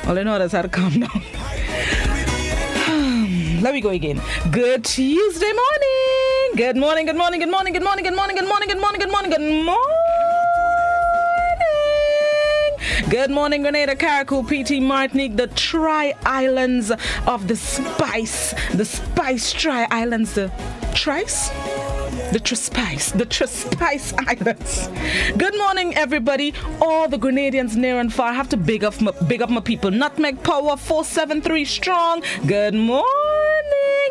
All I know is how to calm down. Let me go again. Good Tuesday morning. Good morning, good morning, good morning, good morning, good morning, good morning, good morning, good morning, good morning. Good morning, Grenada, Carriacou, PT, Martinique, the Tri-Islands of the Spice Tri-Islands, the Trice? The Trispice Islands. Good morning, everybody. All the Grenadians near and far. I have to big up my people. Nutmeg Power 473 strong. Good morning.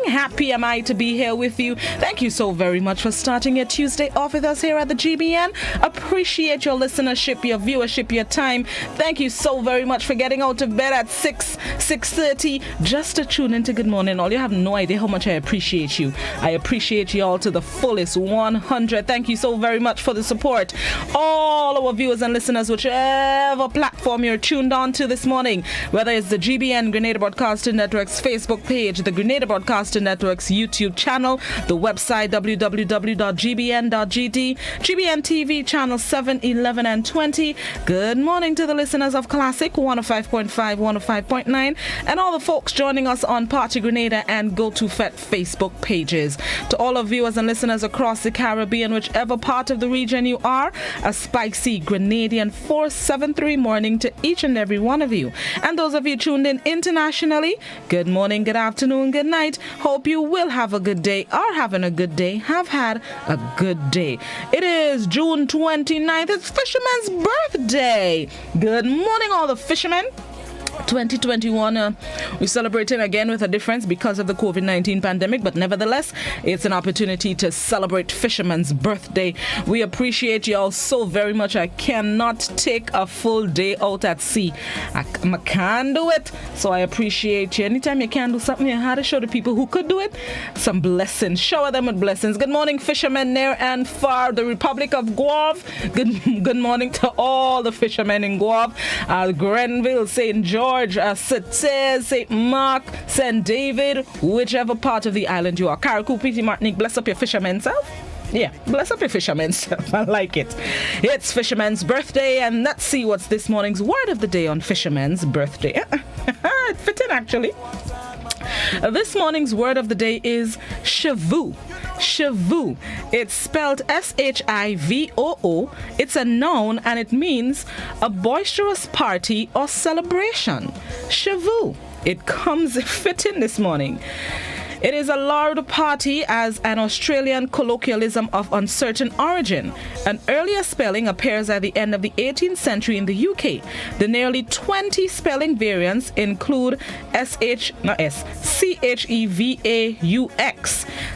Happy am I to be here with you. Thank you so very much for starting your Tuesday off with us here at the GBN. Appreciate your listenership, your viewership, your time. Thank you so very much for getting out of bed at 6:30 just to tune into Good Morning All. You have no idea how much I appreciate you. I appreciate you all to the fullest 100. Thank you so very much for the support. All our viewers and listeners, whichever platform you're tuned on to this morning, whether it's the GBN Grenada Broadcasting Network's Facebook page, the Grenada Broadcasting Network's YouTube channel, the website www.gbn.gd, GBN TV channel 7, 11 and 20. Good morning to the listeners of Classic 105.5, 105.9, and all the folks joining us on Party Grenada and Go To Fet Facebook pages. To all of viewers and listeners across the Caribbean, whichever part of the region you are, a spicy Grenadian 473 morning to each and every one of you. And those of you tuned in internationally, good morning, good afternoon, good night. Hope you will have a good day, are having a good day, have had a good day. It is June 29th. It's Fisherman's birthday. Good morning, all the fishermen. 2021, we're celebrating again with a difference because of the COVID-19 pandemic, but nevertheless, it's an opportunity to celebrate Fisherman's birthday. We appreciate you all so very much. I cannot take a full day out at sea. I can't do it, so I appreciate you. Anytime you can do something, you have to show the people who could do it some blessings. Shower them with blessings. Good morning, fishermen near and far, the Republic of Guave. Good morning to all the fishermen in Guave, Grenville, St. George, St. Mark, St. David, whichever part of the island you are. Carriacou, PT, Martinique, bless up your fishermen self. Yeah, bless up your fishermen self. I like it. It's Fisherman's birthday, and let's see what's this morning's word of the day on Fisherman's birthday. It's fitting, actually. This morning's word of the day is Shivoo. Shivoo. It's spelled Shivoo. It's a noun and it means a boisterous party or celebration. Shivoo. It comes fitting this morning. It is a loud party as an Australian colloquialism of uncertain origin. An earlier spelling appears at the end of the 18th century in the UK. The nearly 20 spelling variants include Chevaux,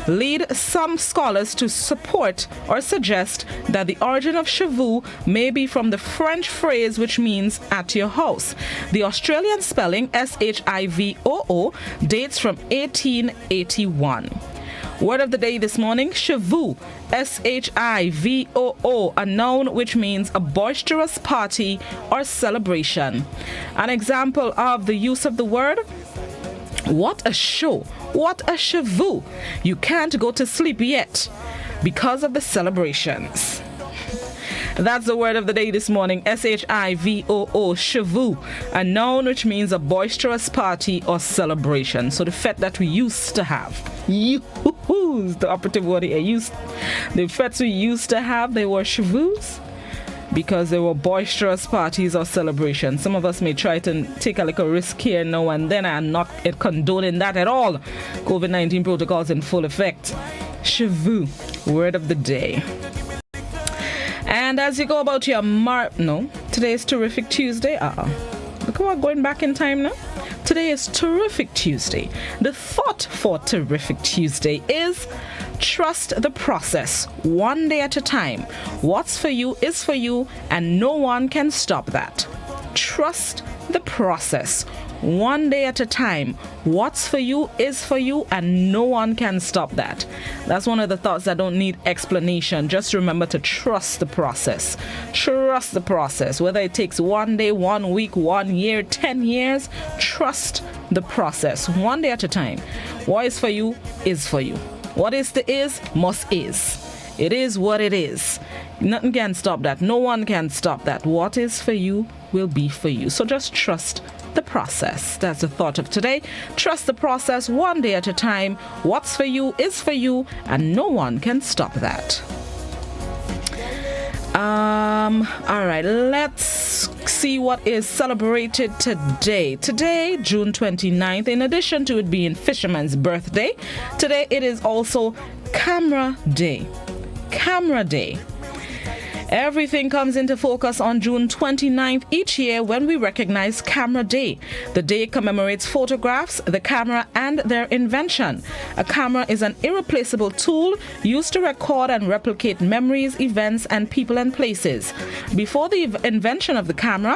lead some scholars to support or suggest that the origin of Chevaux may be from the French phrase which means at your house. The Australian spelling Shivoo dates from 1881. Word of the day this morning, Shivoo, Shivoo, a noun which means a boisterous party or celebration. An example of the use of the word: what a show, what a Shivoo. You can't go to sleep yet because of the celebrations. That's the word of the day this morning, Shivoo, Shivoo, a noun which means a boisterous party or celebration. So the fete that we used to have, the operative word here, the fetes we used to have, they were Shivoos because they were boisterous parties or celebrations. Some of us may try to take a little risk here now and then. I'm not condoning that at all. COVID-19 protocols in full effect. Shivoo, word of the day. And as you go about your today is Terrific Tuesday. Look, we're going back in time now. Today is Terrific Tuesday. The thought for Terrific Tuesday is trust the process, one day at a time. What's for you is for you, and no one can stop that. Trust the process, one day at a time. What's for you is for you, and no one can stop that. That's one of the thoughts that don't need explanation. Just remember to trust the process. Trust the process. Whether it takes 1 day, 1 week, 1 year, 10 years, trust the process, one day at a time. What is for you is for you. What is the is must is. It is what it is. Nothing can stop that. No one can stop that. What is for you will be for you. So just trust the process. That's the thought of today. Trust the process, one day at a time. What's for you is for you, and no one can stop that. All right, let's see what is celebrated today. Today, June 29th, in addition to it being Fisherman's birthday, today it is also Camera Day. Camera Day. Everything comes into focus on June 29th each year when we recognize Camera Day. The day commemorates photographs, the camera, and their invention. A camera is an irreplaceable tool used to record and replicate memories, events, and people and places. Before the invention of the camera,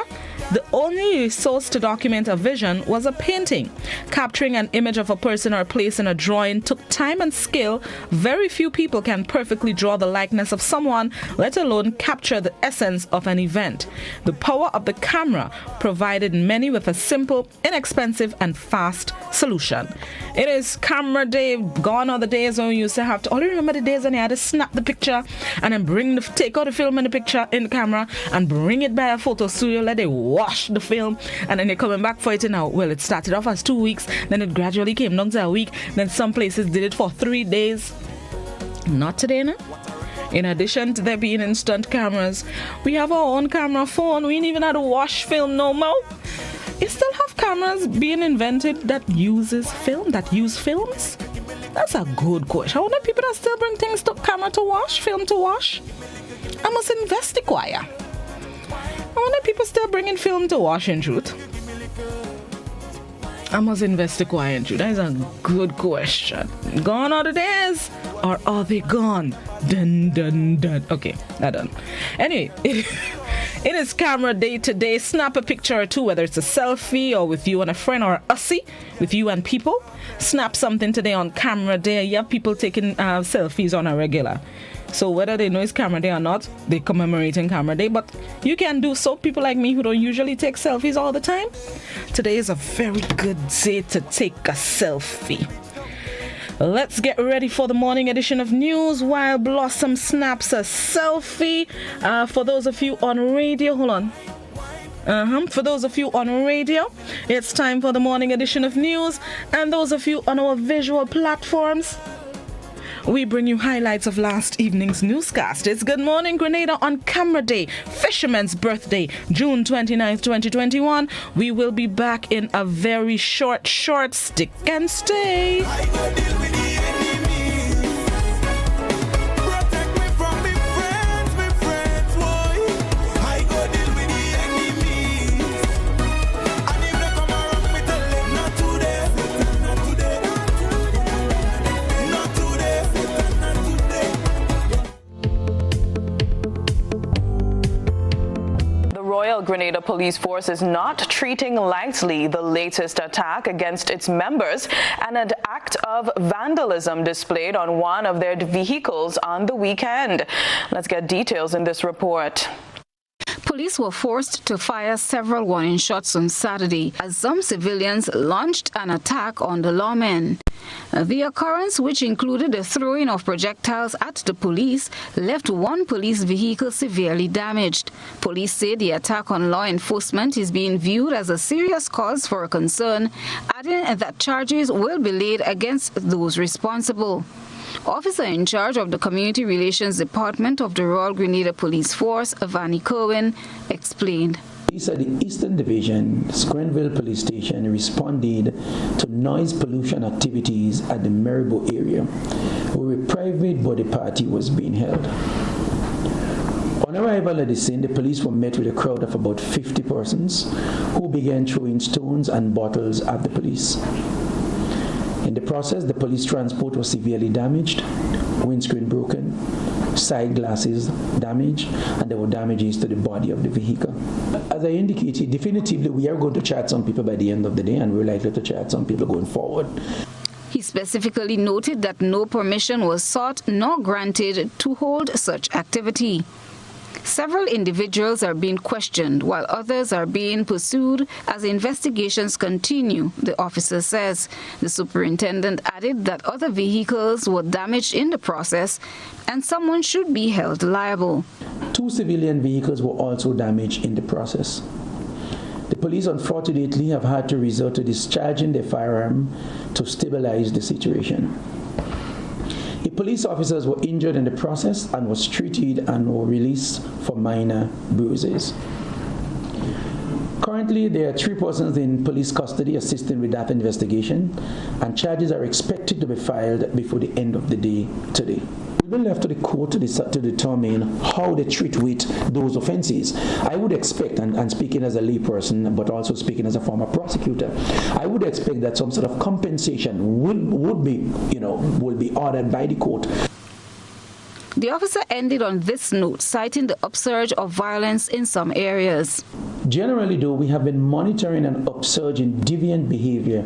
the only resource to document a vision was a painting. Capturing an image of a person or a place in a drawing took time and skill. Very few people can perfectly draw the likeness of someone, let alone capture the essence of an event. The power of the camera provided many with a simple, inexpensive, and fast solution. It is Camera Day. Gone are the days when we used to have to only remember the days when you had to snap the picture and then take out the film and the picture in the camera and bring it by a photo studio, let it wash the film, and then they're coming back for it now. Well, it started off as 2 weeks, then it gradually came down to a week, then some places did it for 3 days. Not today, no? In addition to there being instant cameras, we have our own camera phone. We ain't even had to wash film no more. You still have cameras being invented that use films? That's a good question. I wonder if people that still bring things to camera to wash, film to wash. I must investigate. I wonder if people still bringing film to wash, in truth. I must investigate, in truth. That is a good question. Gone are the days, or are they gone? Dun dun dun. Okay, that done. Anyway, it is Camera Day today. Snap a picture or two, whether it's a selfie or with you and a friend, or a hussy with you and people. Snap something today on Camera Day. You have people taking selfies on a regular. So whether they know it's Camera Day or not, they're commemorating Camera Day. But you can do so. People like me who don't usually take selfies all the time, today is a very good day to take a selfie. Let's get ready for the morning edition of news while Blossom snaps a selfie. For those of you on radio, hold on. For those of you on radio, it's time for the morning edition of news. And those of you on our visual platforms, we bring you highlights of last evening's newscast. It's Good Morning Grenada on Camera Day, Fisherman's birthday, June 29th, 2021. We will be back in a very short stick and stay. Royal Grenada Police Force is not treating lightly the latest attack against its members and an act of vandalism displayed on one of their vehicles on the weekend. Let's get details in this report. Police were forced to fire several warning shots on Saturday as some civilians launched an attack on the lawmen. The occurrence, which included the throwing of projectiles at the police, left one police vehicle severely damaged. Police say the attack on law enforcement is being viewed as a serious cause for concern, adding that charges will be laid against those responsible. Officer in charge of the Community Relations Department of the Royal Grenada Police Force, Vanny Kerwin, explained. Police at the Eastern Division, Grenville Police Station, responded to noise pollution activities at the Maribo area, where a private body party was being held. On arrival at the scene, the police were met with a crowd of about 50 persons who began throwing stones and bottles at the police. In the process, the police transport was severely damaged, windscreen broken, side glasses damaged, and there were damages to the body of the vehicle. As I indicated, definitively we are going to charge some people by the end of the day, and we're likely to charge some people going forward. He specifically noted that no permission was sought nor granted to hold such activity. Several individuals are being questioned while others are being pursued as investigations continue, the officer says. The superintendent added that other vehicles were damaged in the process and someone should be held liable. 2 civilian vehicles were also damaged in the process. The police unfortunately have had to resort to discharging their firearm to stabilize the situation. The police officers were injured in the process and was treated and were released for minor bruises. Currently, there are 3 persons in police custody assisting with that investigation, and charges are expected to be filed before the end of the day today. We'll be left to the court to determine how they treat with those offenses. I would expect, and speaking as a layperson, but also speaking as a former prosecutor, I would expect that some sort of compensation will be ordered by the court. The officer ended on this note, citing the upsurge of violence in some areas. Generally, though, we have been monitoring an upsurge in deviant behavior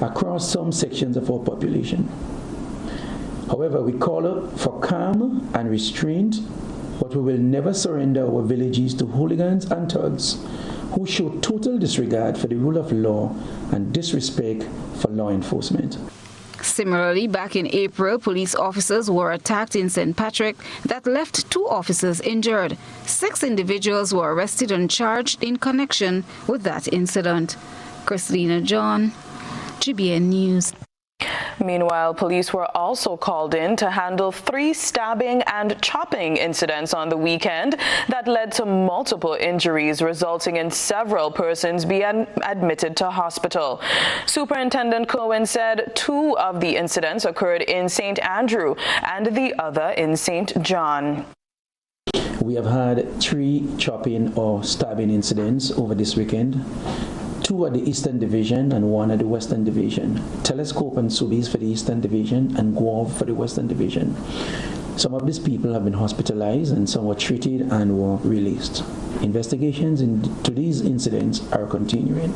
across some sections of our population. However, we call up for calm and restraint, but we will never surrender our villages to hooligans and thugs who show total disregard for the rule of law and disrespect for law enforcement. Similarly, back in April, police officers were attacked in St. Patrick that left 2 officers injured. 6 individuals were arrested and charged in connection with that incident. Christina John, GBN News. Meanwhile, police were also called in to handle 3 stabbing and chopping incidents on the weekend that led to multiple injuries, resulting in several persons being admitted to hospital. Superintendent Cohen said 2 of the incidents occurred in St. Andrew and the other in St. John. We have had 3 chopping or stabbing incidents over this weekend. 2 at the Eastern Division and 1 at the Western Division. Telescope and Sobeys for the Eastern Division and Guave for the Western Division. Some of these people have been hospitalized and some were treated and were released. Investigations into these incidents are continuing.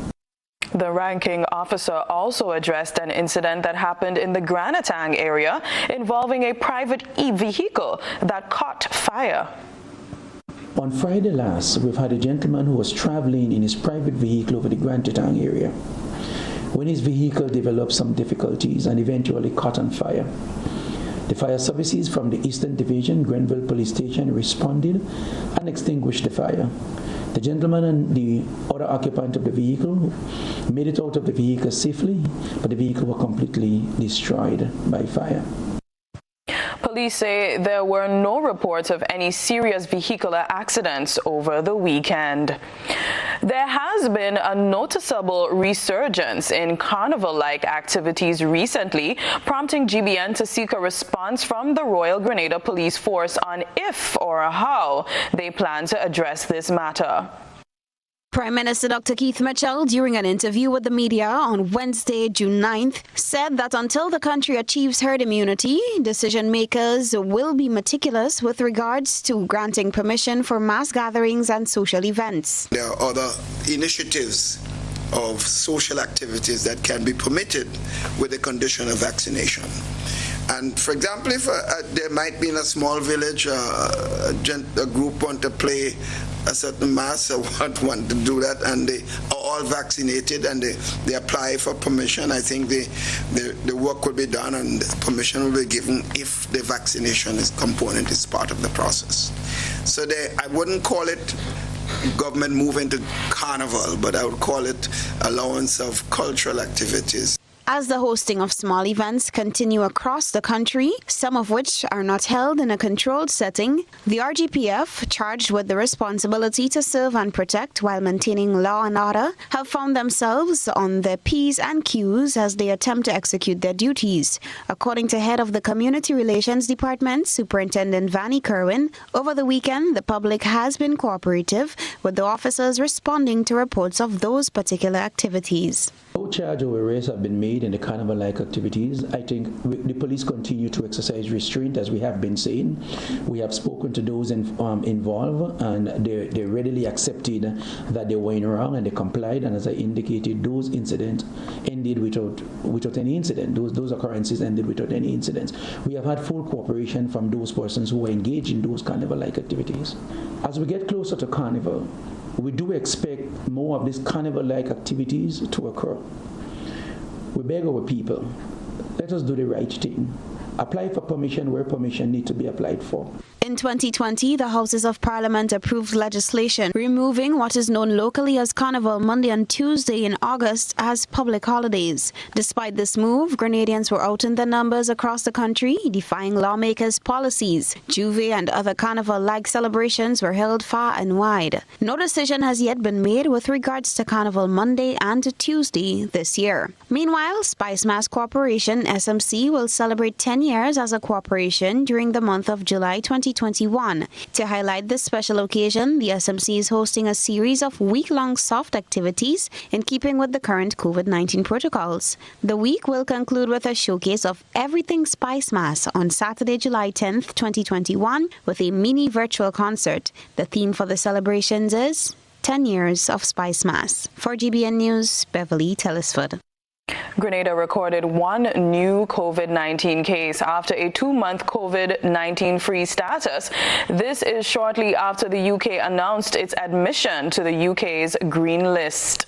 The ranking officer also addressed an incident that happened in the Grenada area involving a private vehicle that caught fire. On Friday last, we've had a gentleman who was traveling in his private vehicle over the Grenada area when his vehicle developed some difficulties and eventually caught on fire. The fire services from the Eastern Division, Grenville Police Station, responded and extinguished the fire. The gentleman and the other occupant of the vehicle made it out of the vehicle safely, but the vehicle was completely destroyed by fire. Police say there were no reports of any serious vehicular accidents over the weekend. There has been a noticeable resurgence in carnival-like activities recently, prompting GBN to seek a response from the Royal Grenada Police Force on if or how they plan to address this matter. Prime Minister Dr. Keith Mitchell, during an interview with the media on Wednesday, June 9th, said that until the country achieves herd immunity, decision makers will be meticulous with regards to granting permission for mass gatherings and social events. There are other initiatives of social activities that can be permitted with the condition of vaccination. And for example, if there might be in a small village, a group want to play a certain mass, or want to do that, and they are all vaccinated and they apply for permission, I think the work will be done and permission will be given if the vaccination component is part of the process. So I wouldn't call it government move into carnival, but I would call it allowance of cultural activities. As the hosting of small events continue across the country, some of which are not held in a controlled setting, the RGPF, charged with the responsibility to serve and protect while maintaining law and order, have found themselves on their P's and Q's as they attempt to execute their duties. According to head of the Community Relations Department, Superintendent Vanny Kerwin, over the weekend the public has been cooperative, with the officers responding to reports of those particular activities. No charge or arrests have been made in the carnival-like activities. I think the police continue to exercise restraint, as we have been saying. We have spoken to those involved, and they readily accepted that they were in wrong, and they complied. And as I indicated, those incidents ended without any incident. Those occurrences ended without any incidents. We have had full cooperation from those persons who were engaged in those carnival-like activities. As we get closer to carnival, we do expect more of these carnival-like activities to occur. We beg our people, let us do the right thing. Apply for permission where permission needs to be applied for. In 2020, the Houses of Parliament approved legislation removing what is known locally as Carnival Monday and Tuesday in August as public holidays. Despite this move, Grenadians were out in their numbers across the country, defying lawmakers' policies. Juve and other carnival-like celebrations were held far and wide. No decision has yet been made with regards to Carnival Monday and Tuesday this year. Meanwhile, Spice Mass Corporation, SMC, will celebrate 10 years as a corporation during the month of July 2021. To highlight this special occasion, the SMC is hosting a series of week-long soft activities in keeping with the current COVID-19 protocols. The week will conclude with a showcase of everything Spice Mass on Saturday, July 10th, 2021, with a mini virtual concert. The theme for the celebrations is 10 years of Spice Mass. For GBN News, Beverly Telesford. Grenada recorded one new COVID-19 case after a 2-month COVID-19 free status. This is shortly after the UK announced its admission to the UK's green list.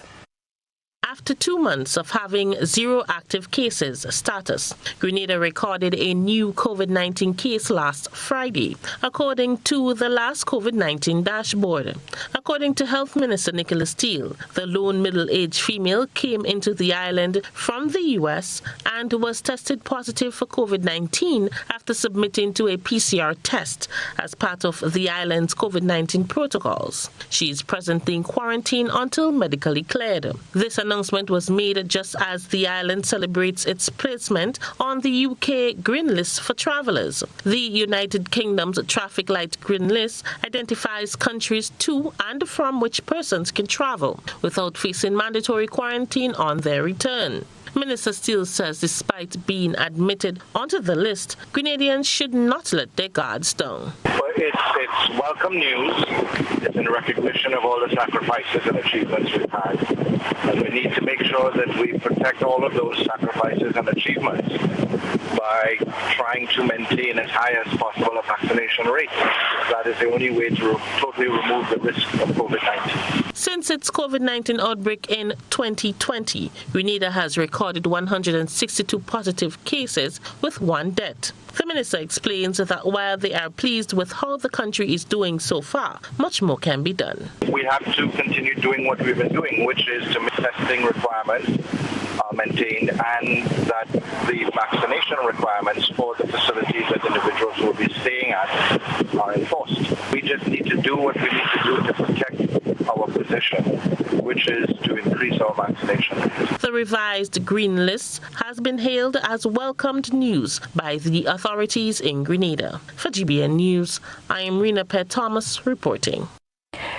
After 2 months of having 0 active cases status, Grenada recorded a new COVID-19 case last Friday, according to the last COVID-19 dashboard. According to Health Minister Nicholas Steele, the lone middle-aged female came into the island from the US and was tested positive for COVID-19 after submitting to a PCR test as part of the island's COVID-19 protocols. She is presently in quarantine until medically cleared. This announcement was made just as the island celebrates its placement on the UK Green List for travellers. The United Kingdom's traffic light green list identifies countries to and from which persons can travel without facing mandatory quarantine on their return. Minister Steele says despite being admitted onto the list, Grenadians should not let their guards down. Well, it's welcome news. It's in recognition of all the sacrifices and achievements we've had. And we need to make sure that we protect all of those sacrifices and achievements by trying to maintain as high as possible a vaccination rate. That is the only way to totally remove the risk of COVID-19. Since its COVID-19 outbreak in 2020, Grenada has recorded 162 positive cases with 1 death. The minister explains that while they are pleased with how the country is doing so far, much more can be done. We have to continue doing what we've been doing, which is to make testing requirements maintained and that the vaccination requirements for the facilities that individuals will be staying at are enforced. We just need to do what we need to do to protect our position, which is to increase our vaccination rate. The revised green list has been hailed as welcomed news by the authorities in Grenada. For GBN News, I am Rena Pett Thomas reporting.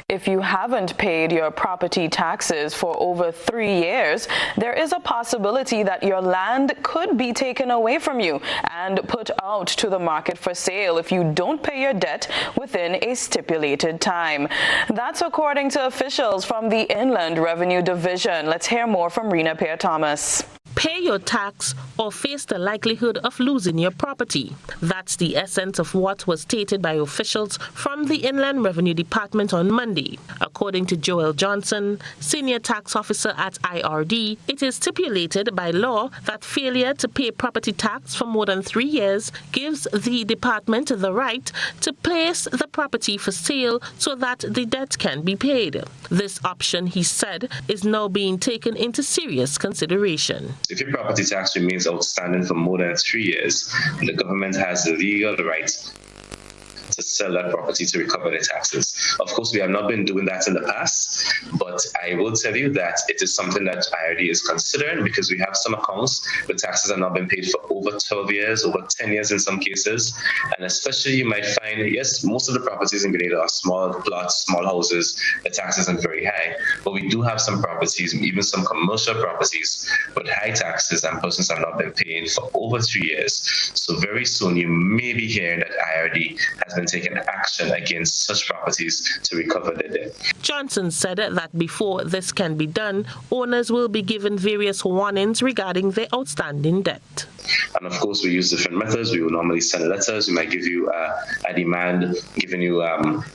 If you haven't paid your property taxes for over 3 years, there is a possibility that your land could be taken away from you and put out to the market for sale if you don't pay your debt within a stipulated time. That's according to officials from the Inland Revenue Division. Let's hear more from Rena Pett Thomas. Pay your tax or face the likelihood of losing your property. That's the essence of what was stated by officials from the Inland Revenue Department on Monday. According to Joel Johnson, Senior Tax Officer at IRD, it is stipulated by law that failure to pay property tax for more than 3 years gives the department the right to place the property for sale so that the debt can be paid. This option, he said, is now being taken into serious consideration. If your property tax remains outstanding for more than 3 years, the government has the legal right to sell that property to recover the taxes. Of course, we have not been doing that in the past, but I will tell you that it is something that IRD is considering, because we have some accounts where taxes have not been paid for over 12 years, over 10 years in some cases. And especially you might find, yes, most of the properties in Grenada are small plots, small houses, the taxes are very high. But we do have some properties, even some commercial properties, with high taxes and persons have not been paying for over 3 years. So very soon you may be hearing that IRD has been taking action against such properties to recover their debt. Johnson said that before this can be done, owners will be given various warnings regarding their outstanding debt. And of course, we use different methods. We will normally send letters. We might give you a demand, giving you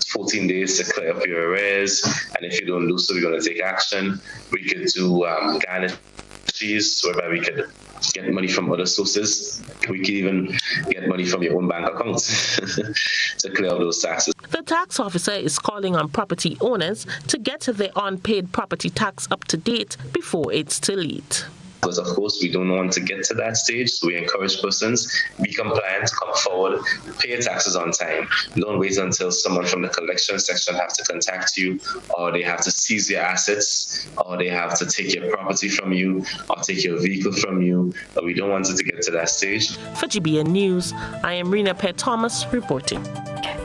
14 days to clear up your arrears. And if you don't do so, we're going to take action. We could do garnishes, whereby we could get money from other sources. We can even get money from your own bank account to clear out those taxes. The tax officer is calling on property owners to get their unpaid property tax up to date before it's too late. Because of course we don't want to get to that stage, so we encourage persons, be compliant, come forward, pay your taxes on time. Don't wait until someone from the collection section has to contact you, or they have to seize your assets, or they have to take your property from you, or take your vehicle from you. But we don't want it to get to that stage. For GBN News, I am Rena Pear-Thomas reporting.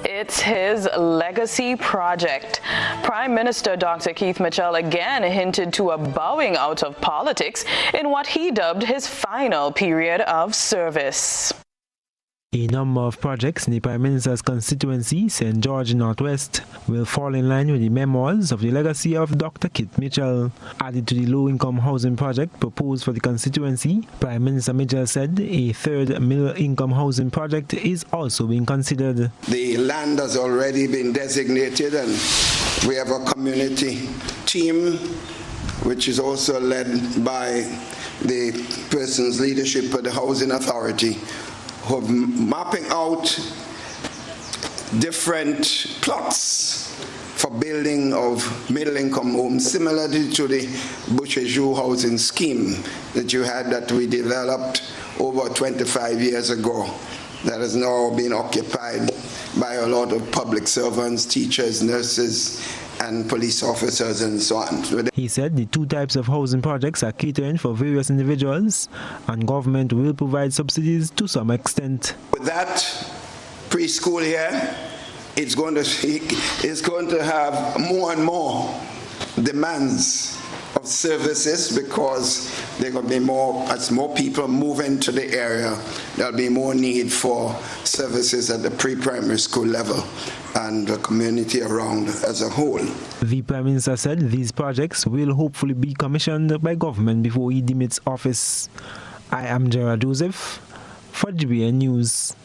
It's his legacy project. Prime Minister Dr. Keith Mitchell again hinted to a bowing out of politics in what he dubbed his final period of service. A number of projects in the Prime Minister's constituency, St. George Northwest, will fall in line with the memoirs of the legacy of Dr. Keith Mitchell. Added to the low-income housing project proposed for the constituency, Prime Minister Mitchell said a third middle-income housing project is also being considered. The land has already been designated, and we have a community team which is also led by the person's leadership of the Housing Authority, who are mapping out different plots for building of middle-income homes, similarly to the Boucher-Jou housing scheme that you had, that we developed over 25 years ago, that has now been occupied by a lot of public servants, teachers, nurses, and police officers and so on. He said the two types of housing projects are catering for various individuals, and government will provide subsidies to some extent. With that preschool here, it's going to have more and more demands of services, because there are going to be more, as more people move into the area, there'll be more need for services at the pre-primary school level and the community around as a whole. The Prime Minister said these projects will hopefully be commissioned by government before he demits office. I am Gerard Joseph for GBN News.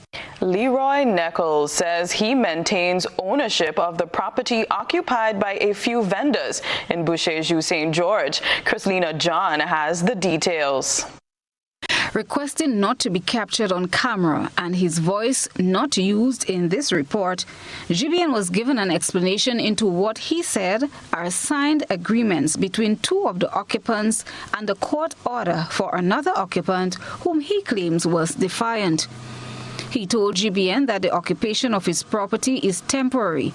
Leroy Nichols says he maintains ownership of the property occupied by a few vendors in Boucher-Jou, St. George. Chrislina John has the details. Requesting not to be captured on camera and his voice not used in this report, GBN was given an explanation into what he said are signed agreements between two of the occupants and the court order for another occupant whom he claims was defiant. He told GBN that the occupation of his property is temporary,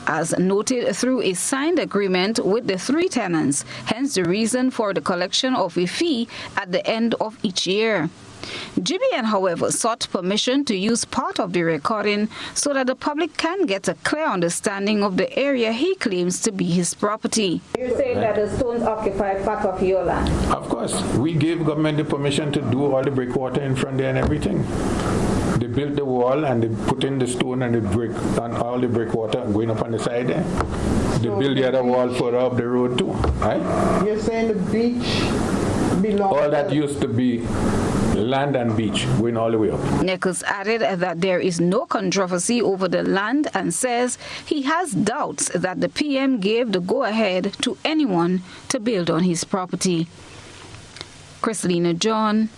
as noted through a signed agreement with the three tenants, hence the reason for the collection of a fee at the end of each year. GBN, however, sought permission to use part of the recording so that the public can get a clear understanding of the area he claims to be his property. You're saying that the stones occupy part of your land? Of course. We gave government the permission to do all the breakwater in front there and everything. They built the wall and they put in the stone and the brick and all the breakwater going up on the side there. They built the other wall further up the road too. Right? You're saying the beach belongs? All that used to be land and beach going all the way up. Nichols added that there is no controversy over the land and says he has doubts that the PM gave the go-ahead to anyone to build on his property. Chrislina John,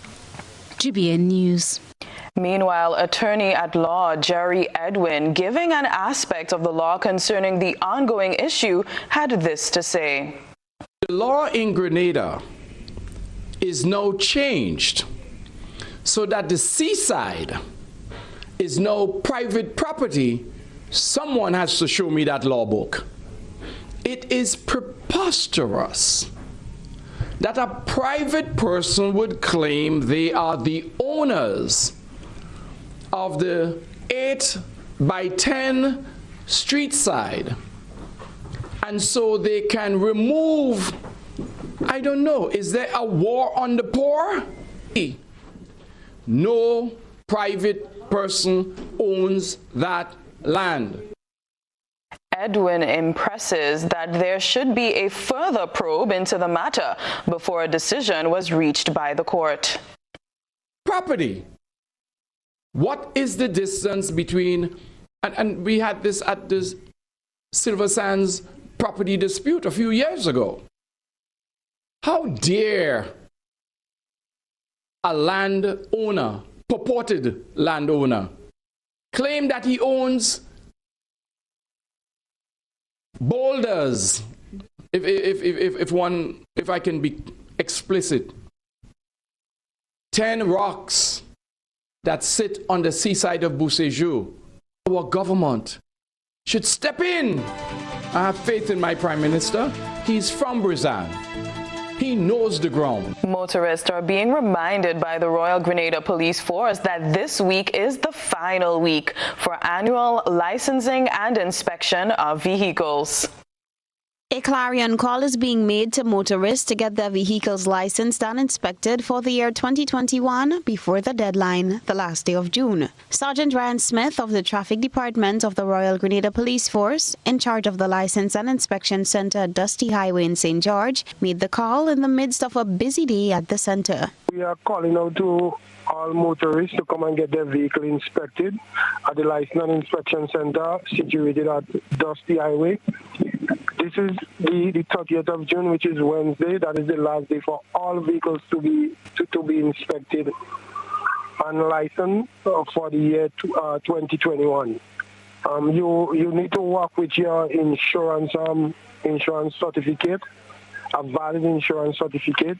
GBN News. Meanwhile, attorney-at-law Jerry Edwin, giving an aspect of the law concerning the ongoing issue, had this to say. The law in Grenada is now changed so that the seaside is now private property. Someone has to show me that law book. It is preposterous that a private person would claim they are the owners of the 8 by 10 street side, and so they can remove, I don't know, is there a war on the poor? No private person owns that land. Edwin impresses that there should be a further probe into the matter before a decision was reached by the court. Property. What is the distance between, and we had this at the Silver Sands property dispute a few years ago. How dare a landowner, purported landowner, claim that he owns boulders, if I can be explicit, 10 rocks that sit on the seaside of Beauséjour. Our government should step in. I have faith in my Prime Minister. He's from Brizan. He knows the ground. Motorists are being reminded by the Royal Grenada Police Force that this week is the final week for annual licensing and inspection of vehicles. A clarion call is being made to motorists to get their vehicles licensed and inspected for the year 2021 before the deadline, the last day of June. Sergeant Ryan Smith of the Traffic Department of the Royal Grenada Police Force, in charge of the License and Inspection Centre at Dusty Highway in St. George, made the call in the midst of a busy day at the centre. We are calling out to all motorists to come and get their vehicle inspected at the License and Inspection Centre situated at Dusty Highway. This is the 30th of June, which is Wednesday. That is the last day for all vehicles to be inspected and licensed for the year 2021. You need to work with your insurance certificate, a valid insurance certificate,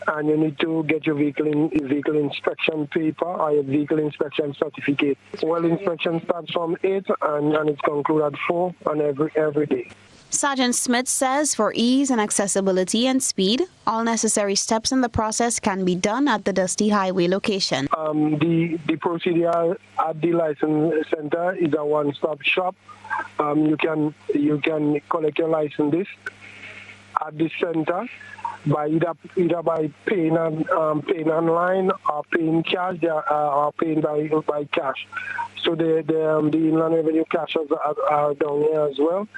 and you need to get your vehicle inspection paper or your vehicle inspection certificate. Well, inspection starts from 8 and it's concluded at 4 on every day. Sergeant Smith says for ease and accessibility and speed, all necessary steps in the process can be done at the Dusty Highway location. The procedure at the license center is a one-stop shop. You can collect your license list at the center by either by paying online or paying cash or paying by cash. So the Inland Revenue cashiers are down here as well,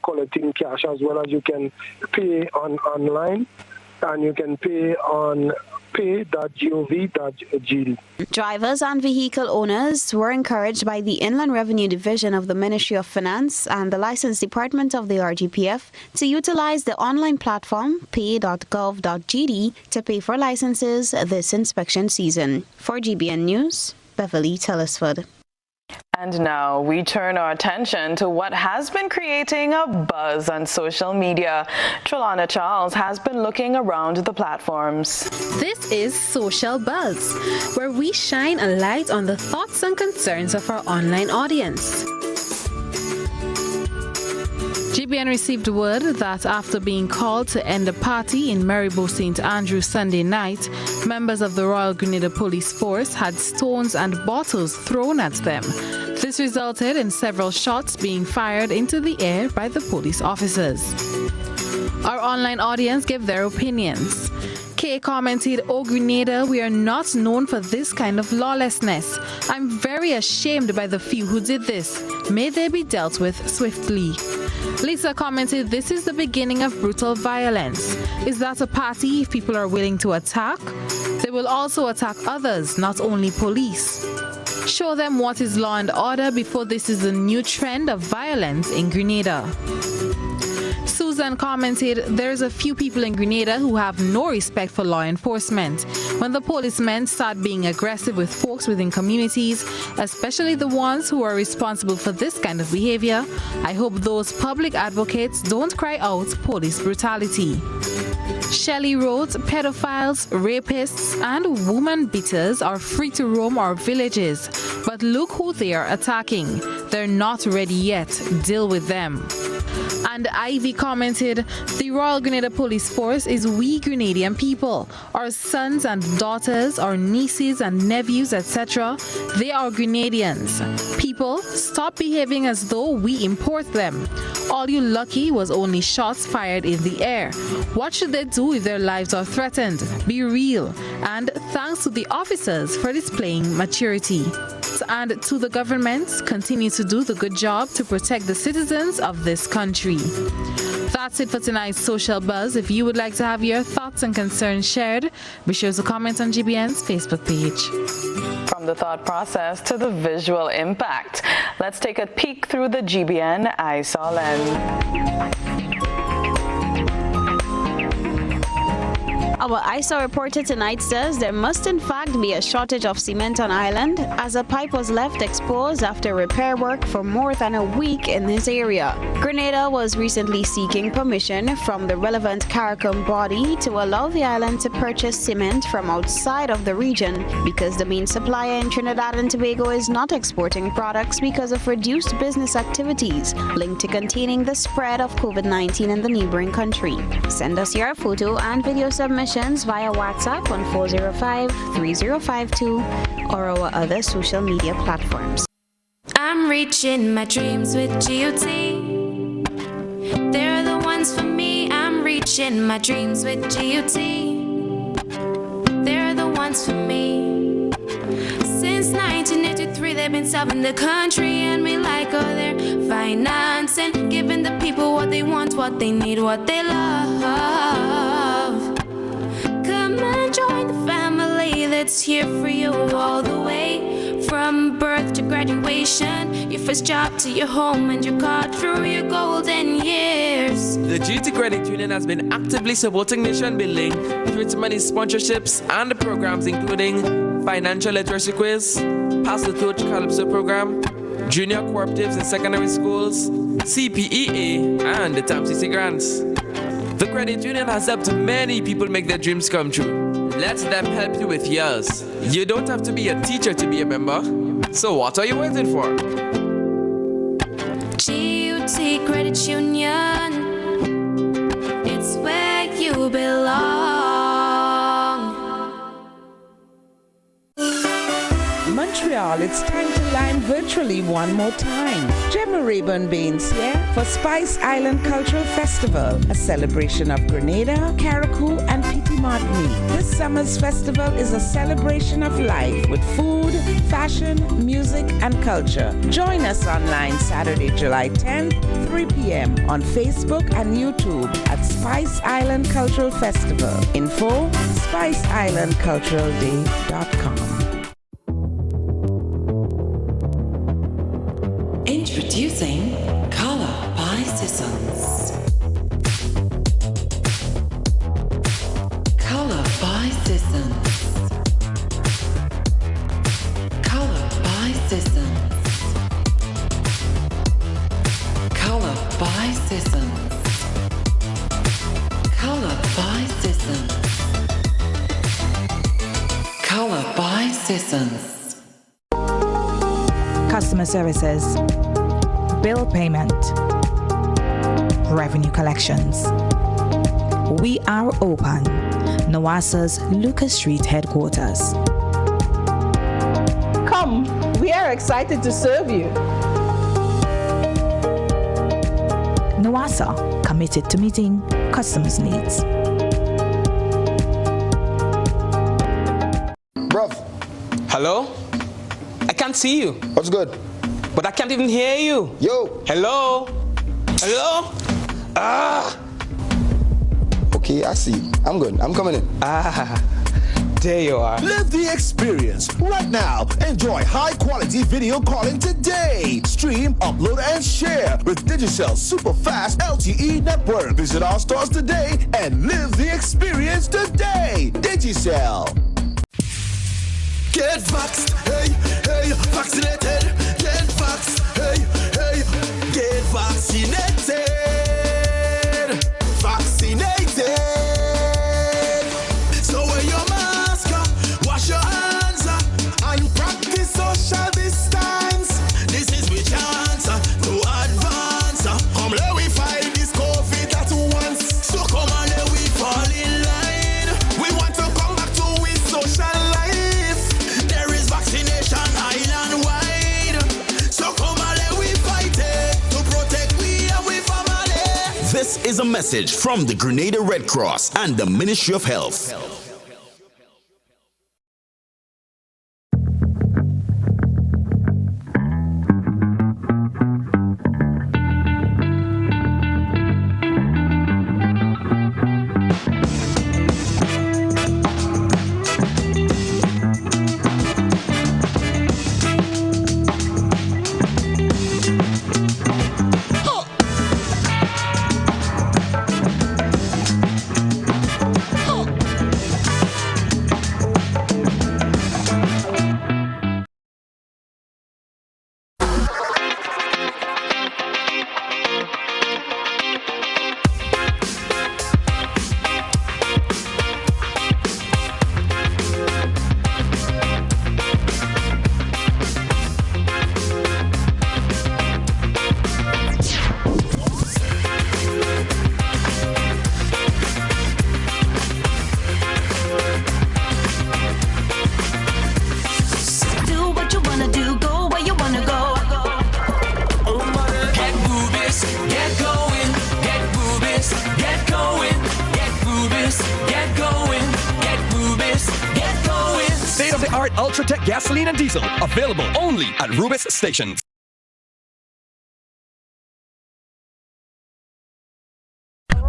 collecting cash, as well as you can pay online and you can pay on pay.gov.gd. Drivers and vehicle owners were encouraged by the Inland Revenue Division of the Ministry of Finance and the License Department of the RGPF to utilize the online platform pay.gov.gd to pay for licenses this inspection season. For GBN News, Beverly Telesford. And now we turn our attention to what has been creating a buzz on social media. Trelana Charles has been looking around the platforms. This is Social Buzz, where we shine a light on the thoughts and concerns of our online audience. GBN received word that after being called to end a party in Maribor St. Andrew Sunday night, members of the Royal Grenada Police Force had stones and bottles thrown at them. This resulted in several shots being fired into the air by the police officers. Our online audience gave their opinions. Kay commented, "Oh Grenada, we are not known for this kind of lawlessness. I'm very ashamed by the few who did this. May they be dealt with swiftly." Lisa commented, "This is the beginning of brutal violence. Is that a party if people are willing to attack? They will also attack others, not only police. Show them what is law and order before this is a new trend of violence in Grenada." Susan commented, "There's a few people in Grenada who have no respect for law enforcement. When the policemen start being aggressive with folks within communities, especially the ones who are responsible for this kind of behavior, I hope those public advocates don't cry out police brutality." Shelley wrote, pedophiles, rapists, and woman beaters are free to roam our villages. But look who they are attacking. They're not ready yet. Deal with them. And Ivy commented, the Royal Grenada Police Force is we Grenadian people. Our sons and daughters, our nieces and nephews, etc. They are Grenadians. People, stop behaving as though we import them. All you lucky was only shots fired in the air. What should they do if their lives are threatened? Be real. And thanks to the officers for displaying maturity. And to the government, continue to do the good job to protect the citizens of this country. That's it for tonight's Social Buzz. If you would like to have your thoughts and concerns shared, be sure to comment on GBN's Facebook page. From the thought process to the visual impact, let's take a peek through the GBN ISOL lens. Our ISA reporter tonight says there must in fact be a shortage of cement on island as a pipe was left exposed after repair work for more than a week in this area. Grenada was recently seeking permission from the relevant CARICOM body to allow the island to purchase cement from outside of the region because the main supplier in Trinidad and Tobago is not exporting products because of reduced business activities linked to containing the spread of COVID-19 in the neighboring country. Send us your photo and video submissions via WhatsApp on 405-3052 or our other social media platforms. I'm reaching my dreams with GOT. They're the ones for me. I'm reaching my dreams with GOT. They're the ones for me. Since 1983, they've been serving the country, and we like all their financing, giving the people what they want, what they need, what they love. Come and join the family that's here for you all the way. From birth to graduation, your first job to your home and your card through your golden years. The GT Credit Union has been actively supporting nation building through its many sponsorships and programs including Financial Literacy Quiz, Pass the Torch Calypso Program, Junior Cooperatives in Secondary Schools, CPEA, and the TAMCC Grants. The credit union has helped many people make their dreams come true. Let them help you with yours. You don't have to be a teacher to be a member. So what are you waiting for? GUT Credit Union, it's where you belong. Montreal, it's time to line virtually one more time. Gemma Rayburn Baines here for Spice Island Cultural Festival, a celebration of Grenada, Carriacou, and Petit Martini. This summer's festival is a celebration of life with food, fashion, music, and culture. Join us online Saturday, July 10th, 3 p.m. on Facebook and YouTube at Spice Island Cultural Festival. Info, spiceislandculturalday.com. Introducing Color by Sissons. Color by Sissons. Color by Sissons. Color by Sissons. Color by Sissons. Color by Sissons. Customer services, bill payment, revenue collections. We are open. NOASA's Lucas Street headquarters. Come, we are excited to serve you. NOASA, committed to meeting customers' needs. Bruv. Hello? I can't see you. What's good? But I can't even hear you. Yo. Hello? Hello? Ah. Okay, I see you. I'm good. I'm coming in. Ah. There you are. Live the experience right now. Enjoy high-quality video calling today. Stream, upload, and share with Digicel super fast LTE network. Visit our stores today and live the experience today. Digicel. Get vaxxed, hey, hey, vaccinated. Get vaxxed, hey, hey, get vaccinated. Vaccinated. This is a message from the Grenada Red Cross and the Ministry of Health. State-of-the-art Ultratech gasoline and diesel, available only at Rubis stations.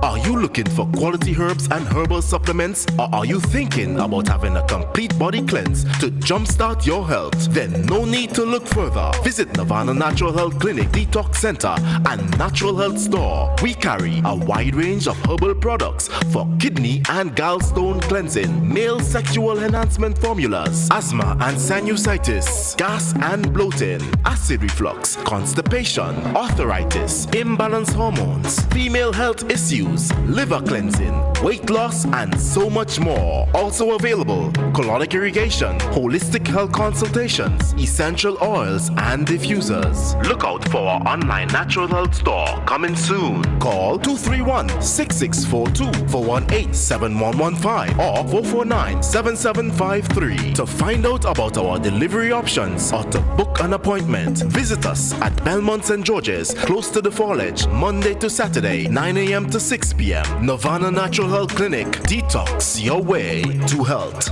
Are you looking for quality herbs and herbal supplements, or are you thinking about having a complete body cleanse to jumpstart your health? Then no need to look further. Visit Nirvana Natural Health Clinic, Detox Center, and Natural Health Store. We carry a wide range of herbal products for kidney and gallstone cleansing, male sexual enhancement formulas, asthma and sinusitis, gas and bloating, acid reflux, constipation, arthritis, imbalanced hormones, female health issues, liver cleansing, weight loss, and so much more. Also available, colonic irrigation, holistic health consultations, essential oils, and diffusers. Look out for our online natural health store coming soon. Call 231-6642 418-7115 or 449-7753 to find out about our delivery options or to book an appointment. Visit us at Belmont St. George's, close to the Fallage, Monday to Saturday, 9 a.m. to 6 p.m. Nirvana Natural Health Clinic. Detox your way to health.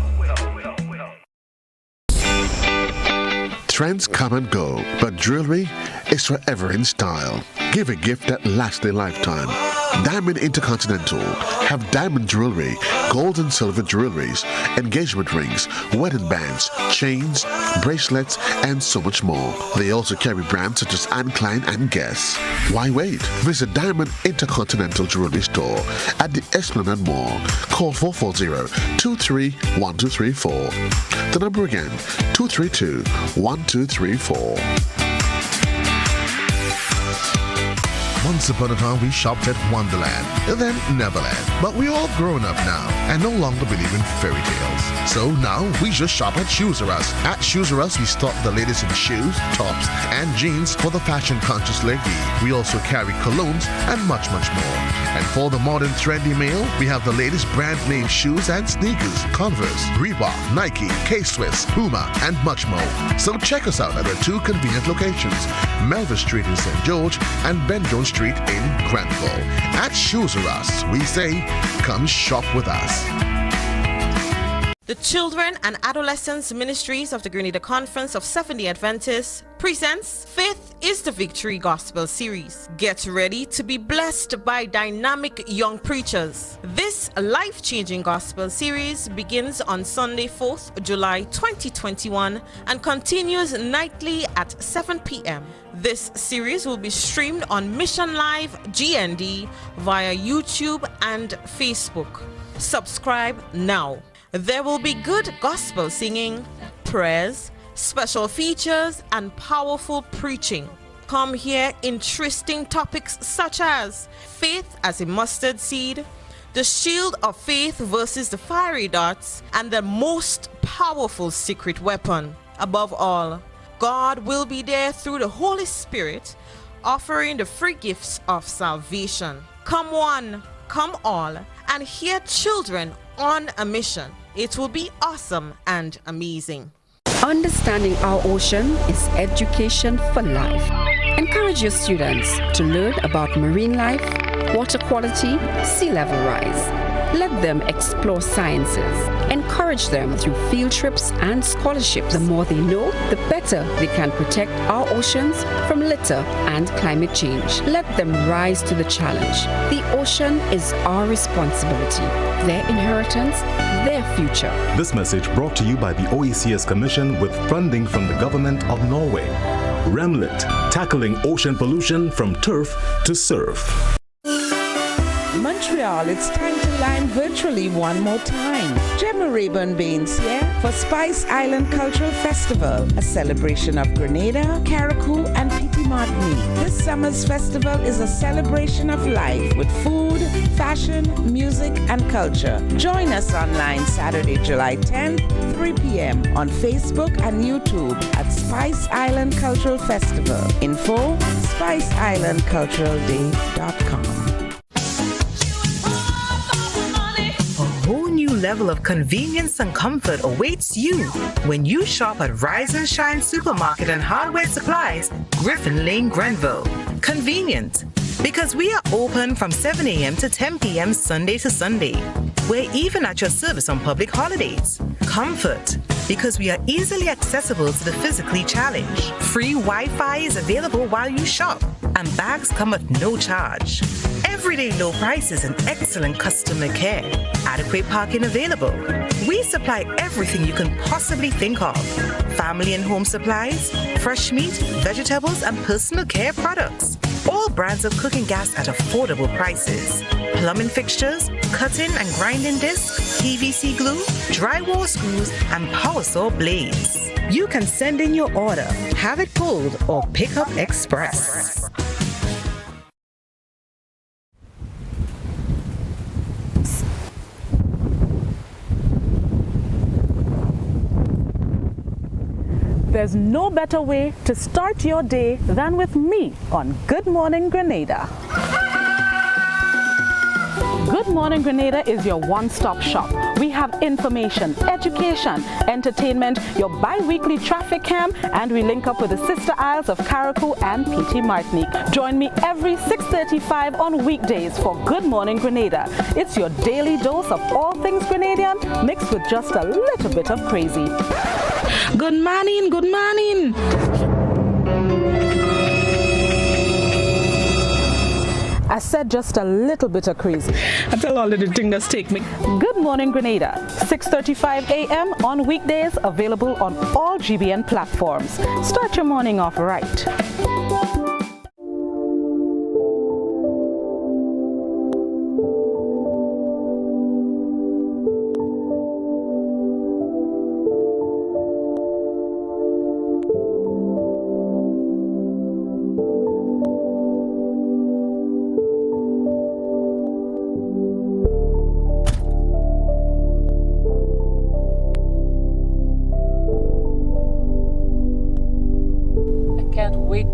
Trends come and go, but jewelry is forever in style. Give a gift that lasts a lifetime. Diamond Intercontinental have diamond jewelry, gold and silver jewelries, engagement rings, wedding bands, chains, bracelets, and so much more. They also carry brands such as Anne Klein and Guess. Why wait? Visit Diamond Intercontinental Jewelry Store at the Esplanade Mall. Call 440-231234. The number again, 232-1234. Once upon a time, we shopped at Wonderland, then Neverland. But we're all grown up now and no longer believe in fairy tales. So now we just shop at Shoes R Us. At Shoes R Us, we stock the latest in shoes, tops, and jeans for the fashion-conscious lady. We also carry colognes and much, much more. And for the modern trendy male, we have the latest brand name shoes and sneakers, Converse, Reebok, Nike, K-Swiss, Puma, and much more. So check us out at our two convenient locations, Melville Street in St. George and Ben Jones Street in Granville. At Shoes R Us, we say, come shop with us. The Children and Adolescents Ministries of the Grenada Conference of Seventh-day Adventists presents Faith is the Victory Gospel Series. Get ready to be blessed by dynamic young preachers. This life-changing gospel series begins on Sunday, 4th July 2021 and continues nightly at 7 p.m. This series will be streamed on Mission Live GND via YouTube and Facebook. Subscribe now. There will be good gospel singing, prayers, special features, and powerful preaching. Come hear interesting topics such as faith as a mustard seed, the shield of faith versus the fiery darts, and the most powerful secret weapon. Above all, God will be there through the Holy Spirit, offering the free gifts of salvation. Come one, come all, and hear children on a mission. It will be awesome and amazing. Understanding our ocean is education for life. Encourage your students to learn about marine life, water quality, sea level rise. Let them explore sciences. Encourage them through field trips and scholarships. The more they know, the better they can protect our oceans from litter and climate change. Let them rise to the challenge. The ocean is our responsibility, their inheritance, their future. This message brought to you by the OECS Commission with funding from the Government of Norway. Remlit, tackling ocean pollution from turf to surf. Montreal, it's time to line virtually one more time. Gemma Rayburn Baines here for Spice Island Cultural Festival, a celebration of Grenada, Carriacou, and Petit Martinique. This summer's festival is a celebration of life with food, fashion, music, and culture. Join us online Saturday, July 10th, 3 p.m. on Facebook and YouTube at Spice Island Cultural Festival. Info, spiceislandculturalday.com. Level of convenience and comfort awaits you when you shop at Rise and Shine Supermarket and Hardware Supplies, Griffin Lane, Grenville. Convenient, because we are open from 7 a.m. to 10 p.m. Sunday to Sunday. We're even at your service on public holidays. Comfort, because we are easily accessible to the physically challenged. Free Wi-Fi is available while you shop, and bags come at no charge. Everyday low prices and excellent customer care. Adequate parking available. We supply everything you can possibly think of. Family and home supplies, fresh meat, vegetables, and personal care products. All brands of cooking gas at affordable prices. Plumbing fixtures, cutting and grinding discs, PVC glue, drywall screws, and power saw blades. You can send in your order, have it pulled, or pick up express. There's no better way to start your day than with me on Good Morning Grenada. Good Morning Grenada is your one-stop shop. We have information, education, entertainment, your bi-weekly traffic cam, and we link up with the sister isles of Carriacou and Petit Martinique. Join me every 6:35 on weekdays for Good Morning Grenada. It's your daily dose of all things Grenadian, mixed with just a little bit of crazy. Good morning, good morning. I said just a little bit of crazy. I tell all of the things that take me. Good Morning Grenada, 6:35 a.m. on weekdays, available on all GBN platforms. Start your morning off right.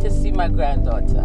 To see my granddaughter.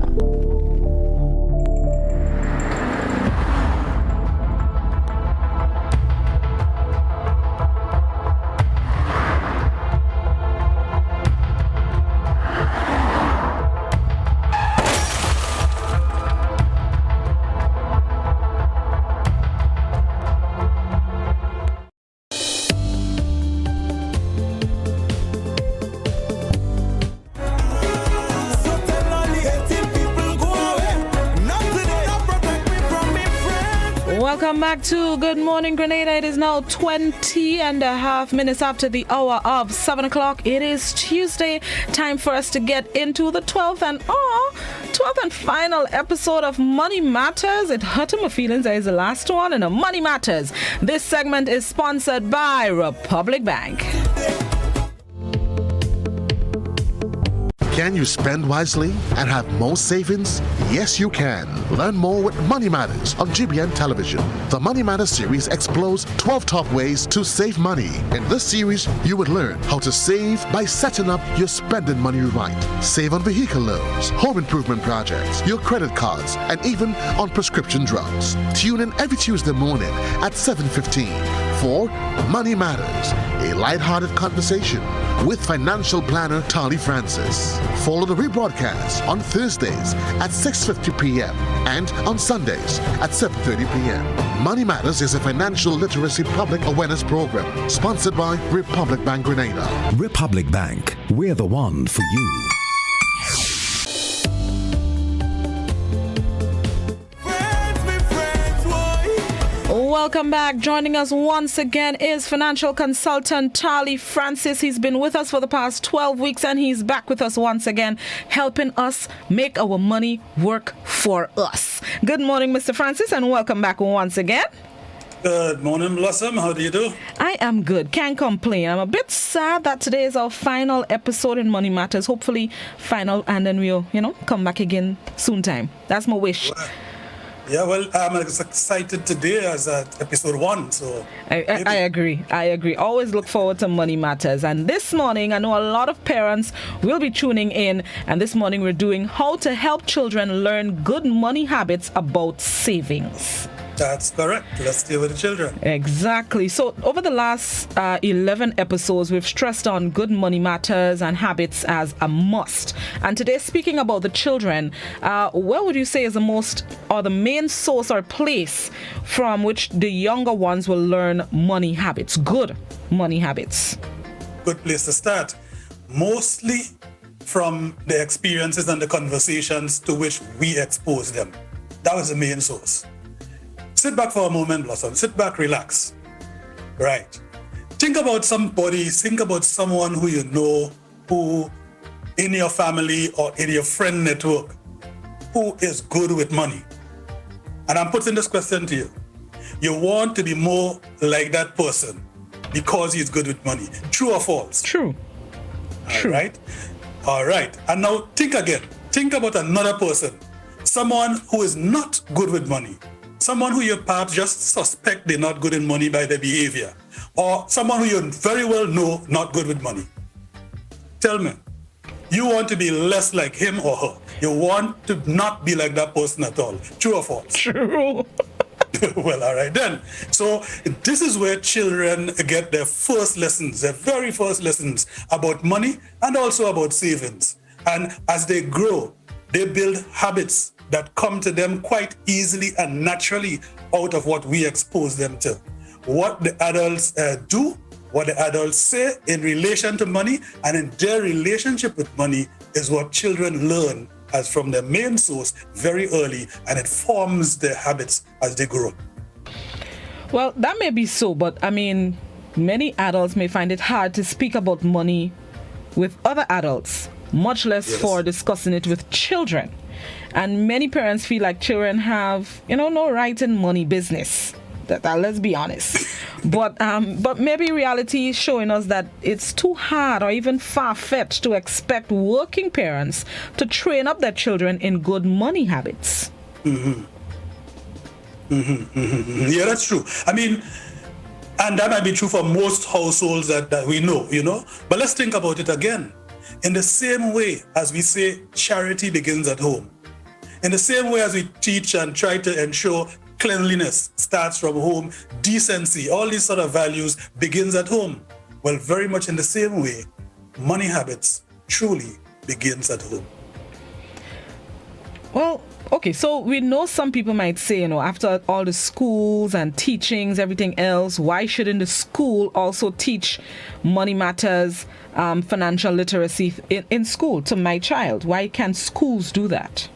Welcome back to Good Morning Grenada. It is now 20 and a half minutes after the hour of 7 o'clock. It is Tuesday. Time for us to get into the 12th and final episode of Money Matters. It hurt my feelings that is the last one in Money Matters. This segment is sponsored by Republic Bank. Can you spend wisely and have more savings? Yes, you can. Learn more with Money Matters on GBN Television. The Money Matters series explores 12 top ways to save money. In this series, you would learn how to save by setting up your spending money right. Save on vehicle loans, home improvement projects, your credit cards, and even on prescription drugs. Tune in every Tuesday morning at 7:15 for Money Matters, a lighthearted conversation with financial planner Tarlie Francis. Follow the rebroadcast on Thursdays at 6:50 p.m. and on Sundays at 7:30 p.m. Money Matters is a financial literacy public awareness program sponsored by Republic Bank Grenada. Republic Bank, we're the one for you. Welcome back. Joining us once again is financial consultant Tarlie Francis. He's been with us for the past 12 weeks and he's back with us once again, helping us make our money work for us. Good morning, Mr. Francis, and welcome back once again. Good morning, Blossom. How do you do? I am good. Can't complain. I'm a bit sad that today is our final episode in Money Matters. Hopefully final, and then we'll, come back again soon time. That's my wish. Yeah, well, I'm as excited today as episode 1. So I agree. Always look forward to Money Matters. And this morning, I know a lot of parents will be tuning in. And this morning, we're doing how to help children learn good money habits about savings. That's correct. Let's deal with the children. Exactly. So over the last 11 episodes, we've stressed on good money matters and habits as a must. And today, speaking about the children, where would you say is the most or the main source or place from which the younger ones will learn money habits, good money habits? Good place to start. Mostly from the experiences and the conversations to which we expose them. That was the main source. Sit back for a moment, Blossom. Sit back, relax. Right. Think about somebody, think about someone who you know, who in your family or in your friend network, who is good with money. And I'm putting this question to you. You want to be more like that person because he's good with money. True or false? True. All right. All right. And now think again. Think about another person. Someone who is not good with money. Someone who you perhaps just suspect they're not good in money by their behavior, or someone who you very well know not good with money. Tell me, you want to be less like him or her. You want to not be like that person at all. True or false? True. Well, all right then. So this is where children get their first lessons, their very first lessons about money and also about savings. And as they grow, they build habits that come to them quite easily and naturally out of what we expose them to. What the adults do, what the adults say in relation to money and in their relationship with money is what children learn as from their main source very early, and it forms their habits as they grow. Well, that may be so, but I mean, many adults may find it hard to speak about money with other adults, much less for discussing it with children. And many parents feel like children have, no right in money business. Let's be honest. But maybe reality is showing us that it's too hard or even far-fetched to expect working parents to train up their children in good money habits. Yeah, that's true. I mean, and that might be true for most households that we know. But let's think about it again. In the same way as we say charity begins at home, in the same way as we teach and try to ensure cleanliness starts from home, decency, all these sort of values begins at home. Well, very much in the same way, money habits truly begins at home. Well, okay, so we know some people might say, after all the schools and teachings, everything else, why shouldn't the school also teach money matters, financial literacy in school to my child? Why can't schools do that?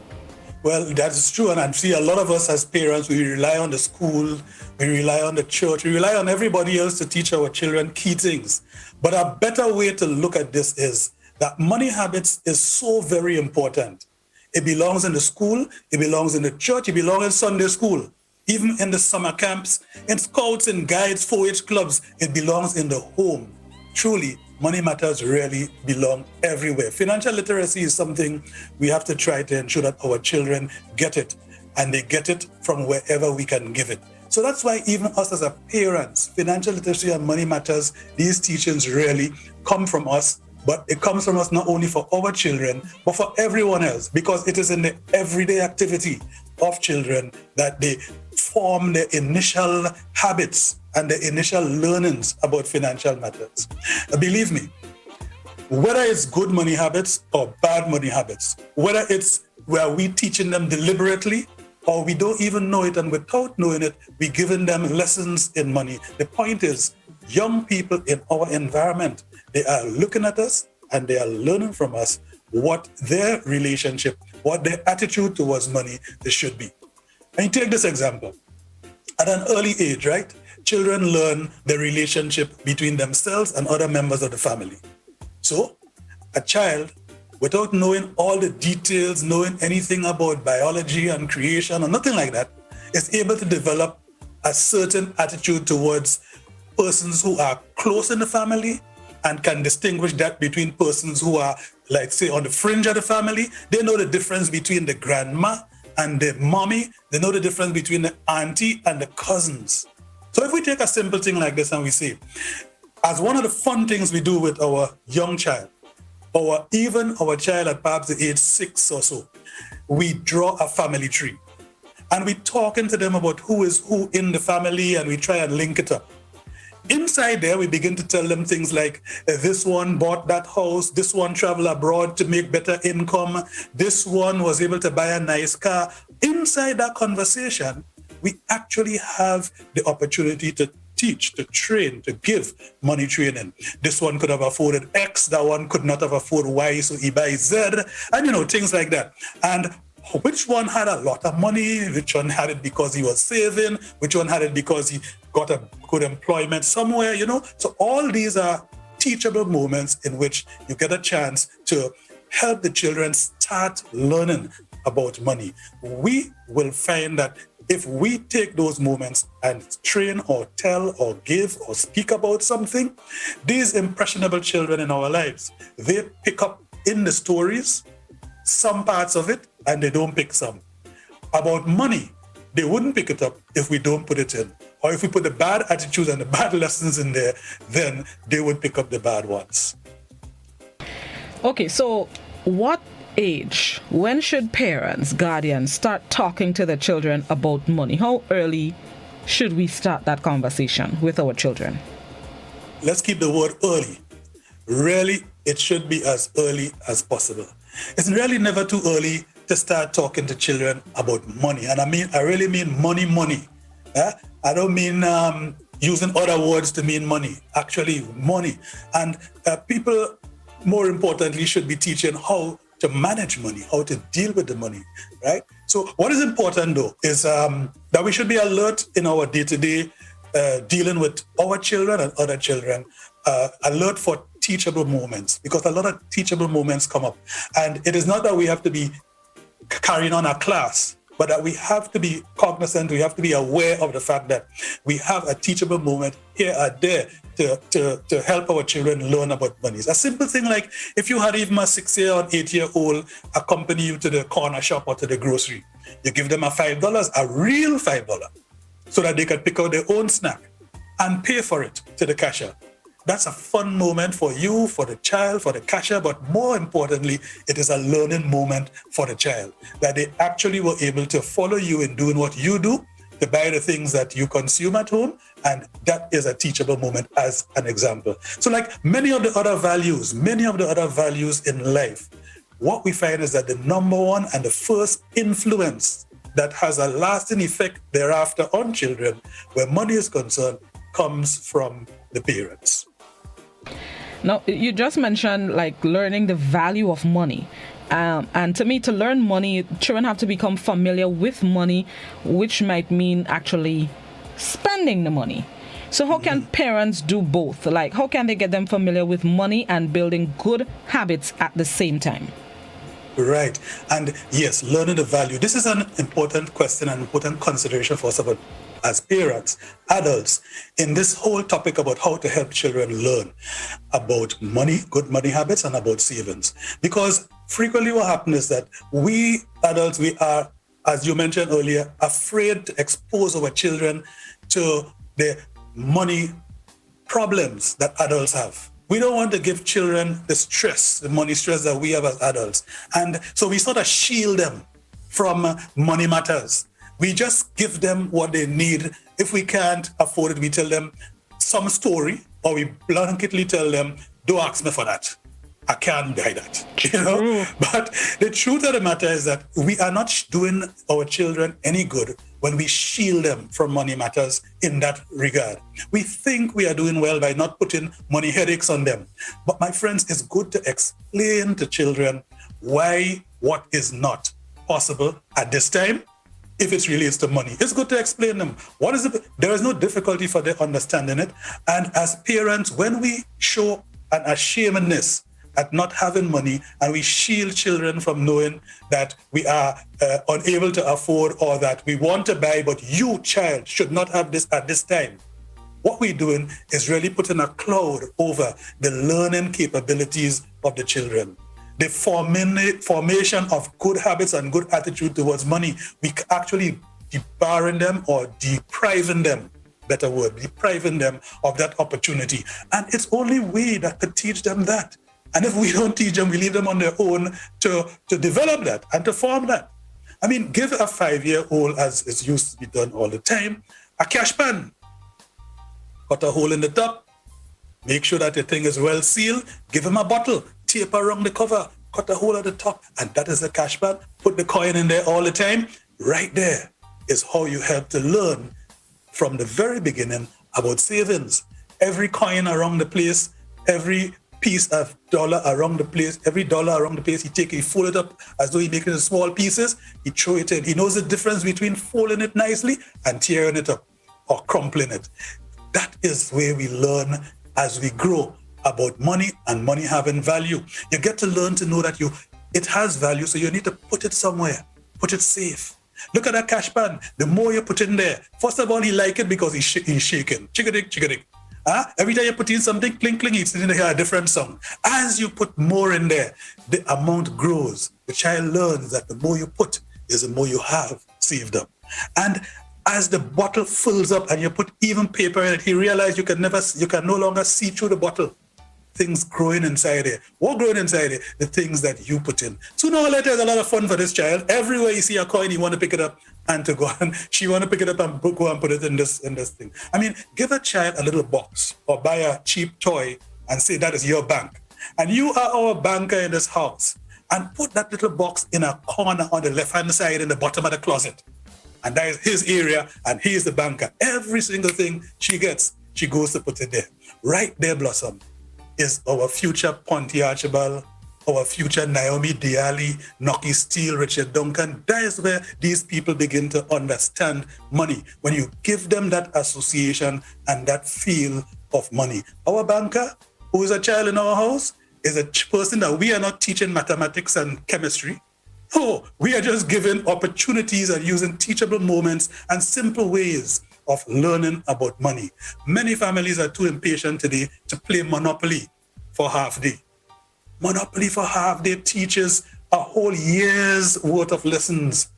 Well, that is true. And I see a lot of us as parents, we rely on the school, we rely on the church, we rely on everybody else to teach our children key things. But a better way to look at this is that money habits is so very important. It belongs in the school, it belongs in the church, it belongs in Sunday school, even in the summer camps, in scouts and guides, 4-H clubs, it belongs in the home. Truly, money matters really belong everywhere. Financial literacy is something we have to try to ensure that our children get it, and they get it from wherever we can give it. So that's why even us as a parents, financial literacy and money matters, these teachings really come from us, but it comes from us not only for our children, but for everyone else, because it is in the everyday activity of children that they form their initial habits and the initial learnings about financial matters. Believe me, whether it's good money habits or bad money habits, whether it's where we teaching them deliberately or we don't even know it, and without knowing it, we giving them lessons in money. The point is, young people in our environment, they are looking at us and they are learning from us what their relationship, what their attitude towards money they should be. And you take this example. At an early age, right? Children learn the relationship between themselves and other members of the family. So a child, without knowing all the details, knowing anything about biology and creation or nothing like that, is able to develop a certain attitude towards persons who are close in the family and can distinguish that between persons who are, like, say, on the fringe of the family. They know the difference between the grandma and the mommy. They know the difference between the auntie and the cousins. So if we take a simple thing like this and we say, as one of the fun things we do with our young child, or even our child at perhaps the age 6 or so, we draw a family tree. And we talking to them about who is who in the family, and we try and link it up. Inside there, we begin to tell them things like, this one bought that house, this one traveled abroad to make better income, this one was able to buy a nice car. Inside that conversation, we actually have the opportunity to teach, to train, to give money training. This one could have afforded X, that one could not have afforded Y, so he buys Z, and things like that. And which one had a lot of money, which one had it because he was saving, which one had it because he got a good employment somewhere, So all these are teachable moments in which you get a chance to help the children start learning about money. We will find that if we take those moments and train or tell or give or speak about something, these impressionable children in our lives, they pick up in the stories some parts of it and they don't pick some. About money, they wouldn't pick it up if we don't put it in. Or if we put the bad attitudes and the bad lessons in there, then they would pick up the bad ones. Okay, so what age, when should parents, guardians start talking to their children about money? How early should we start that conversation with our children? Let's keep the word early. Really, it should be as early as possible. It's really never too early to start talking to children about money. And I really mean money. I don't mean using other words to mean money, actually money. And people, more importantly, should be teaching how to manage money, how to deal with the money, right? So what is important, though, is that we should be alert in our day-to-day dealing with our children and other children, alert for teachable moments, because a lot of teachable moments come up. And it is not that we have to be carrying on a class, but that we have to be cognizant, we have to be aware of the fact that we have a teachable moment here or there to help our children learn about money. It's a simple thing like if you had even a 6-year or 8-year-old accompany you to the corner shop or to the grocery, you give them a $5, a real $5, so that they can pick out their own snack and pay for it to the cashier. That's a fun moment for you, for the child, for the cashier, but more importantly, it is a learning moment for the child, that they actually were able to follow you in doing what you do, to buy the things that you consume at home, and that is a teachable moment as an example. So like many of the other values in life, what we find is that the number one and the first influence that has a lasting effect thereafter on children, where money is concerned, comes from the parents. Now, you just mentioned like learning the value of money. And to me, to learn money, children have to become familiar with money, which might mean actually spending the money. So how can parents do both? Like, how can they get them familiar with money and building good habits at the same time? Right. And yes, learning the value. This is an important question and important consideration for us about as parents, adults, in this whole topic about how to help children learn about money, good money habits, and about savings. Because frequently what happens is that we adults, we are, as you mentioned earlier, afraid to expose our children to the money problems that adults have. We don't want to give children the stress, the money stress that we have as adults. And so we sort of shield them from money matters. We just give them what they need. If we can't afford it, we tell them some story, or we blanketly tell them, don't ask me for that. I can't buy that, you know. But the truth of the matter is that we are not doing our children any good when we shield them from money matters in that regard. We think we are doing well by not putting money headaches on them. But my friends, it's good to explain to children why what is not possible at this time, if it relates to money. It's good to explain them. What is it? There is no difficulty for them understanding it. And as parents, when we show an ashamedness at not having money, and we shield children from knowing that we are unable to afford, or that we want to buy, but you, child, should not have this at this time. What we're doing is really putting a cloud over the learning capabilities of the children. The formation of good habits and good attitude towards money, we actually debarring them or depriving them, better word, depriving them of that opportunity. And it's only we that could teach them that. And if we don't teach them, we leave them on their own to develop that and to form that. I mean, give a 5-year-old, as is used to be done all the time, a cash pan. Cut a hole in the top. Make sure that the thing is well sealed. Give him a bottle. Tape around the cover. Cut a hole at the top. And that is a cash pan. Put the coin in there all the time. Right there is how you help to learn from the very beginning about savings. Every coin around the place, every piece of dollar around the place, every dollar around the place, he fold it up as though he make it in small pieces, he throw it in. He knows the difference between folding it nicely and tearing it up or crumpling it. That is where we learn as we grow about money and money having value. You get to learn to know that it has value, so you need to put it somewhere, put it safe. Look at that cash pan. The more you put in there, first of all, he like it because he's shaking. Chickadick, chickadick. Every time you put in something, clink, clink, it's in hear a different sound. As you put more in there, the amount grows. The child learns that the more you put is the more you have saved up. And as the bottle fills up and you put even paper in it, he realizes you can no longer see through the bottle. Things growing inside there. What growing inside there? The things that you put in. Sooner or later, it's a lot of fun for this child. Everywhere you see a coin, you want to pick it up and to go and she want to pick it up and go and put it in this thing. I mean, give a child a little box or buy a cheap toy and say that is your bank. And you are our banker in this house. And put that little box in a corner on the left-hand side in the bottom of the closet. And that is his area and he is the banker. Every single thing she gets, she goes to put it there. Right there, Blossom, is our future Ponty Archibald, our future Naomi Diali, Noki Steele, Richard Duncan. That is where these people begin to understand money. When you give them that association and that feel of money. Our banker, who is a child in our house, is a person that we are not teaching mathematics and chemistry. Oh, we are just giving opportunities and using teachable moments and simple ways of learning about money. Many families are too impatient today to play Monopoly for half day. Monopoly for half day teaches a whole year's worth of lessons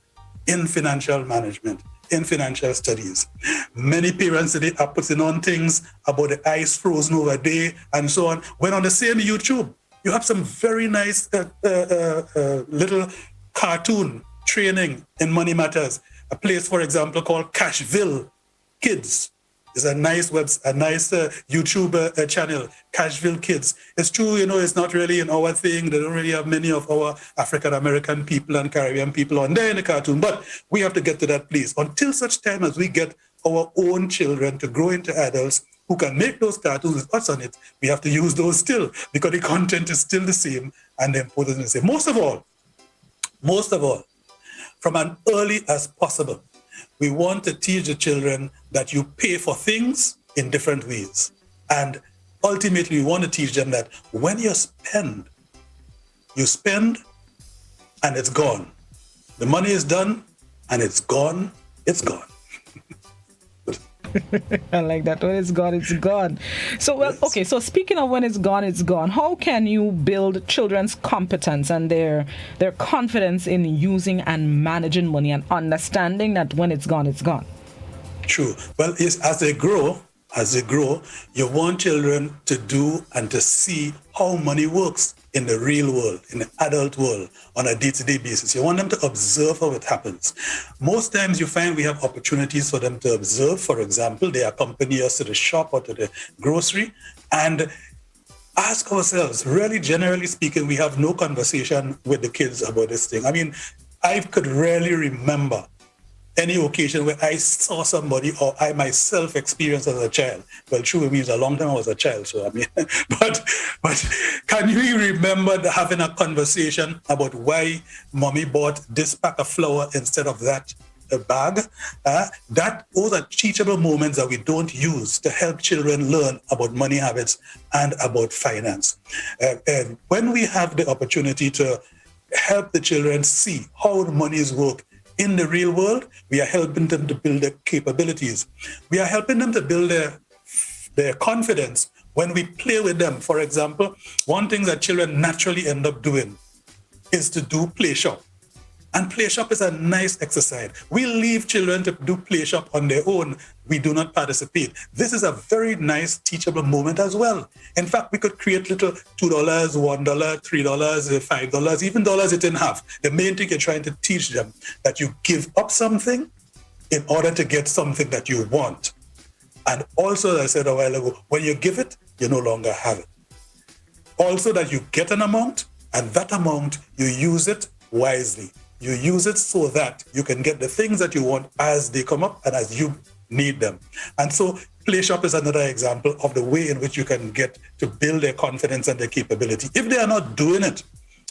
in financial management, in financial studies. Many parents today are putting on things about the ice frozen over there and so on. When on the same YouTube, you have some very nice little cartoon training in money matters. A place, for example, called Cashville Kids. It's a nice YouTube channel, Cashville Kids. It's true, it's not really in our thing. They don't really have many of our African-American people and Caribbean people on there in the cartoon, but we have to get to that place. Until such time as we get our own children to grow into adults who can make those cartoons with us on it, we have to use those still, because the content is still the same and the importance is the same. Most of all, from as early as possible, we want to teach the children that you pay for things in different ways. And ultimately, we want to teach them that when you spend and it's gone. The money is done and it's gone, it's gone. I like that. When it's gone, it's gone. So, well, okay, so speaking of when it's gone, how can you build children's competence and their confidence in using and managing money and understanding that when it's gone, it's gone? True. Well, as they grow, you want children to do and to see how money works in the real world, in the adult world, on a day-to-day basis. You want them to observe how it happens. Most times you find we have opportunities for them to observe. For example, they accompany us to the shop or to the grocery, and ask ourselves, really, generally speaking, we have no conversation with the kids about this thing. I mean, I could rarely remember any occasion where I saw somebody or I myself experienced as a child. Well, true, it means a long time I was a child, so I mean, but can you remember having a conversation about why mommy bought this pack of flour instead of that bag? Those are teachable moments that we don't use to help children learn about money habits and about finance. And when we have the opportunity to help the children see how the monies work in the real world, we are helping them to build their capabilities. We are helping them to build their confidence when we play with them. For example, one thing that children naturally end up doing is to do play shop. And play shop is a nice exercise. We leave children to do play shop on their own. We do not participate. This is a very nice teachable moment as well. In fact, we could create little $2, $1, $3, $5, even dollars it in half. The main thing you're trying to teach them that you give up something in order to get something that you want. And also, as I said a while ago, when you give it, you no longer have it. Also that you get an amount, and that amount, you use it wisely. You use it so that you can get the things that you want as they come up and as you need them. And so play shop is another example of the way in which you can get to build their confidence and their capability. If they are not doing it,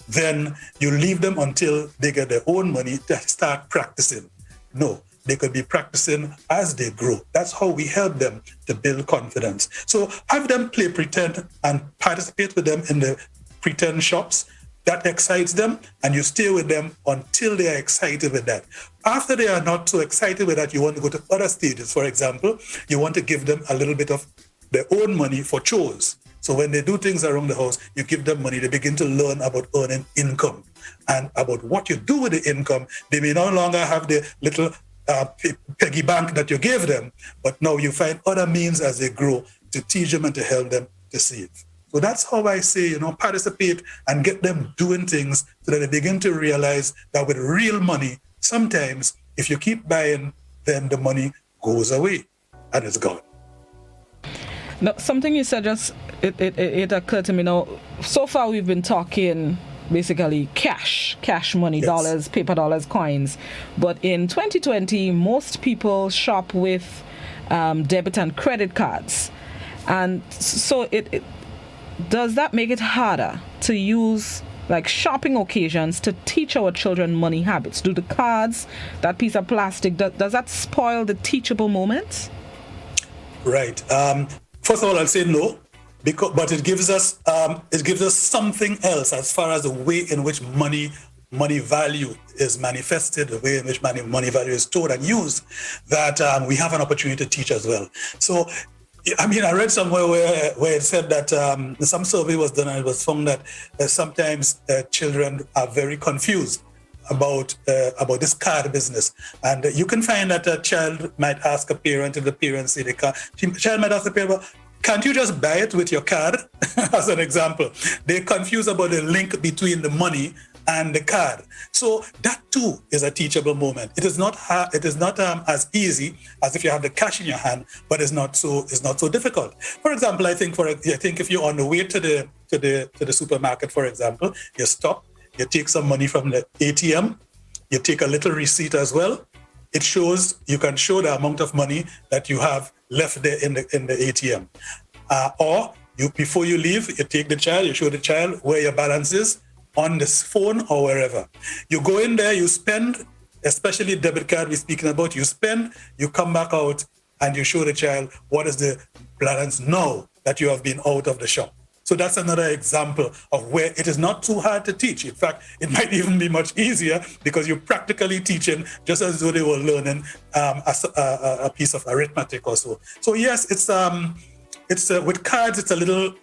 then you leave them until they get their own money to start practicing. No, they could be practicing as they grow. That's how we help them to build confidence. So have them play pretend and participate with them in the pretend shops. That excites them, and you stay with them until they are excited with that. After they are not so excited with that, you want to go to other stages. For example, you want to give them a little bit of their own money for chores. So when they do things around the house, you give them money. They begin to learn about earning income and about what you do with the income. They may no longer have the little piggy bank that you gave them, but now you find other means as they grow to teach them and to help them to save. So that's how I say, participate and get them doing things so that they begin to realize that with real money, sometimes if you keep buying, then the money goes away and it's gone. Now, something you said it occurred to me now. So far we've been talking basically cash money, yes. Dollars, paper dollars, coins. But in 2020, most people shop with debit and credit cards. And so does that make it harder to use like shopping occasions to teach our children money habits? Do the cards, that piece of plastic, does that spoil the teachable moments? Right. First of all, I'll say no, but it gives us something else as far as the way in which money value is manifested, the way in which money value is stored and used, that we have an opportunity to teach as well. So, I mean, I read somewhere where it said that some survey was done and it was found that sometimes children are very confused about this card business. And you can find that a child might ask a parent, if the parent say they can't, the child might ask the parent, can't you just buy it with your card? As an example. They're confused about the link between the money and the card. So that too is a teachable moment. It is not as easy as if you have the cash in your hand, but it's not so difficult. For example, I think if you're on the way to the supermarket, for example, you stop, you take some money from the ATM, you take a little receipt as well. You can show the amount of money that you have left there in the ATM. Before you leave, you take the child, you show the child where your balance is, on this phone or wherever. You go in there, you spend, especially debit card we're speaking about, you spend, you come back out and you show the child what is the balance now that you have been out of the shop. So that's another example of where it is not too hard to teach. In fact, it might even be much easier because you're practically teaching just as though they were learning a piece of arithmetic or so. So yes, it's with cards, it's a little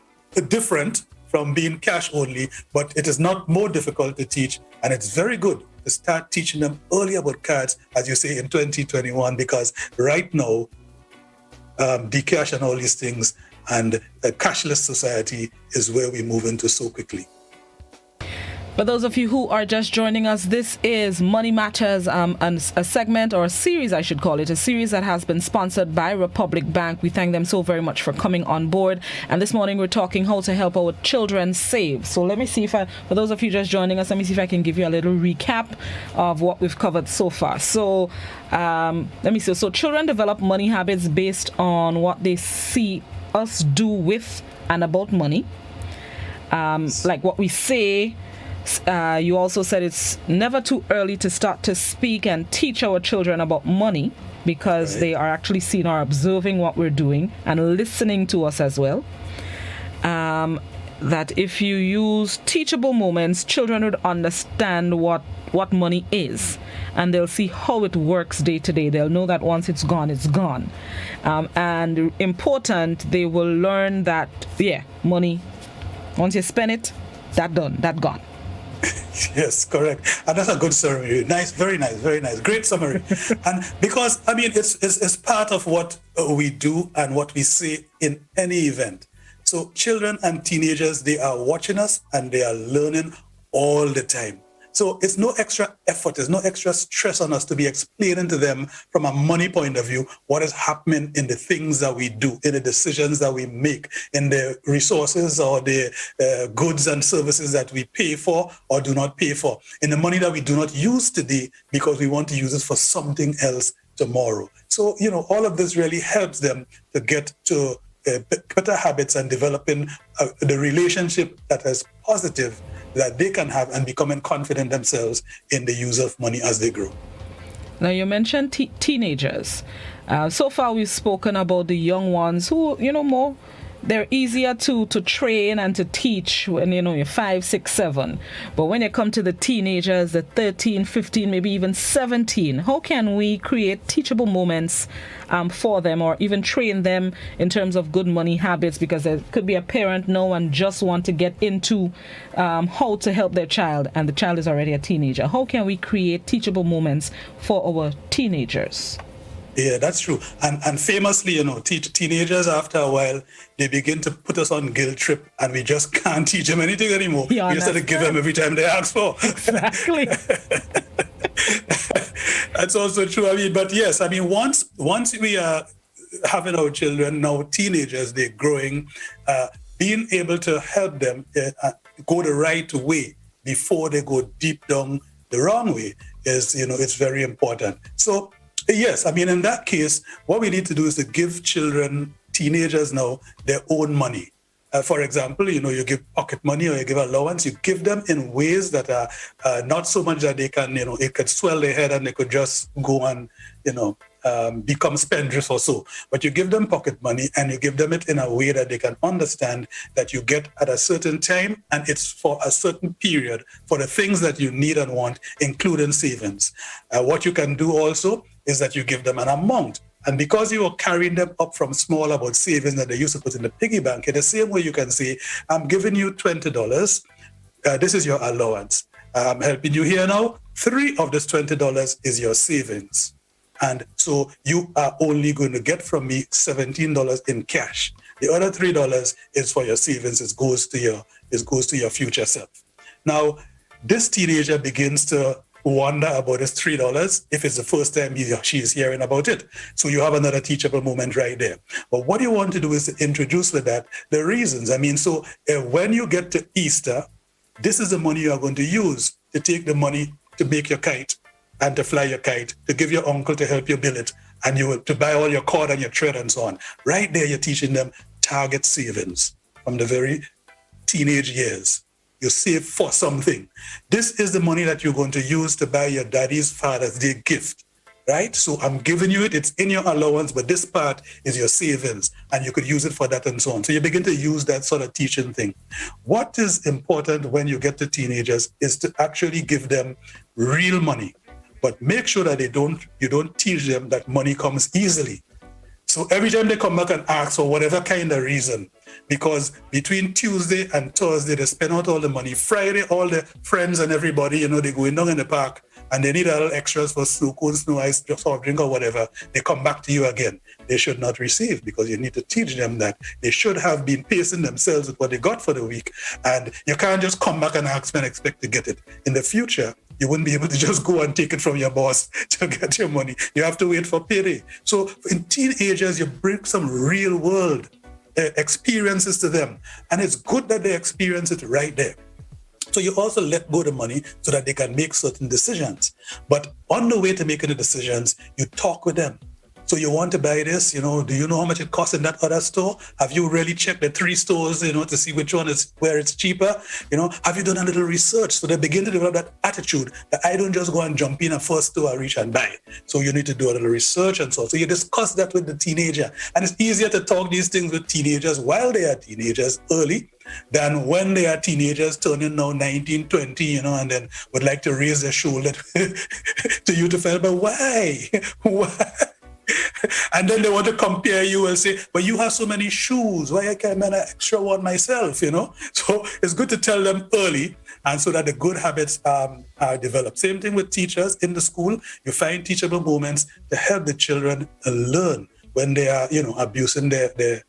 different from being cash only, but it is not more difficult to teach. And it's very good to start teaching them early about cards, as you say, in 2021, because right now, Dcash and all these things and a cashless society is where we move into so quickly. For those of you who are just joining us, this is Money Matters, a segment or a series, I should call it, a series that has been sponsored by Republic Bank. We thank them so very much for coming on board. And this morning we're talking how to help our children save. So let me see for those of you just joining us, let me see if I can give you a little recap of what we've covered so far. So let me see. So children develop money habits based on what they see us do with and about money. Like what we say. You also said it's never too early to start to speak and teach our children about money because they are actually seeing or observing what we're doing and listening to us as well. That if you use teachable moments, children would understand what money is and they'll see how it works day to day. They'll know that once it's gone, it's gone. And important, they will learn that, money, once you spend it, that done, that gone. Yes, correct. And that's a good summary. Nice, very nice, very nice. Great summary. And because, I mean, it's part of what we do and what we say in any event. So children and teenagers, they are watching us and they are learning all the time. So it's no extra effort, there's no extra stress on us to be explaining to them from a money point of view what is happening in the things that we do, in the decisions that we make, in the resources or the goods and services that we pay for or do not pay for, in the money that we do not use today because we want to use it for something else tomorrow. So, all of this really helps them to get to better habits and developing the relationship that is positive that they can have and becoming confident themselves in the use of money as they grow. Now, you mentioned teenagers. So far, we've spoken about the young ones who, more, they're easier to train and to teach when, you're 5, 6, 7. But when you come to the teenagers, the 13, 15, maybe even 17, how can we create teachable moments for them or even train them in terms of good money habits? Because there could be a parent now and just want to get into how to help their child, and the child is already a teenager. How can we create teachable moments for our teenagers? Yeah, that's true. And famously, teenagers, after a while, they begin to put us on guilt trip and we just can't teach them anything anymore. We just have to give them every time they ask for. Exactly. That's also true. But yes, once we are having our children, now teenagers, they're growing, being able to help them go the right way before they go deep down the wrong way is, it's very important. So, yes, in that case, what we need to do is to give children, teenagers now, their own money. For example, you give pocket money or you give allowance, you give them in ways that are not so much that they can, it could swell their head and they could just go and, become spendthrift or so. But you give them pocket money and you give them it in a way that they can understand that you get at a certain time and it's for a certain period for the things that you need and want, including savings. What you can do also is that you give them an amount. And because you are carrying them up from small about savings that they used to put in the piggy bank, in the same way you can say, I'm giving you $20. This is your allowance. I'm helping you here now. 3 of this $20 is your savings. And so you are only going to get from me $17 in cash. The other $3 is for your savings. It goes to your future self. Now, this teenager begins to wonder about this $3 if it's the first time he or she is hearing about it. So you have another teachable moment right there. But what you want to do is to introduce with that the reasons. So when you get to Easter, this is the money you are going to use to take the money to make your kite and to fly your kite, to give your uncle to help you build it, and to buy all your cord and your thread and so on. Right there, you're teaching them target savings from the very teenage years. You save for something. This is the money that you're going to use to buy your daddy's Father's Day gift, right? So I'm giving you it, it's in your allowance, but this part is your savings, and you could use it for that and so on. So you begin to use that sort of teaching thing. What is important when you get to teenagers is to actually give them real money, but make sure that you don't teach them that money comes easily. So every time they come back and ask for whatever kind of reason, because between Tuesday and Thursday, they spend out all the money. Friday, all the friends and everybody, they're going down in the park and they need a little extras for snow cone, snow ice, soft drink or whatever, they come back to you again. They should not receive, because you need to teach them that they should have been pacing themselves with what they got for the week. And you can't just come back and ask and expect to get it. In the future, you wouldn't be able to just go and take it from your boss to get your money. You have to wait for payday. So in teenagers, you bring some real world experiences to them. And it's good that they experience it right there. So you also let go the money so that they can make certain decisions. But on the way to making the decisions, you talk with them. So you want to buy this, do you know how much it costs in that other store? Have you really checked the 3 stores, to see which one is where it's cheaper? Have you done a little research? So they begin to develop that attitude that I don't just go and jump in a first store I reach and buy. So you need to do a little research and so on. So you discuss that with the teenager. And it's easier to talk these things with teenagers while they are teenagers early than when they are teenagers turning now 19, 20, and then would like to raise their shoulder to you to find, but why? Why? And then they want to compare you and say, but you have so many shoes, why I can't buy an extra one myself, So it's good to tell them early, and so that the good habits are developed. Same thing with teachers in the school. You find teachable moments to help the children learn when they are, abusing their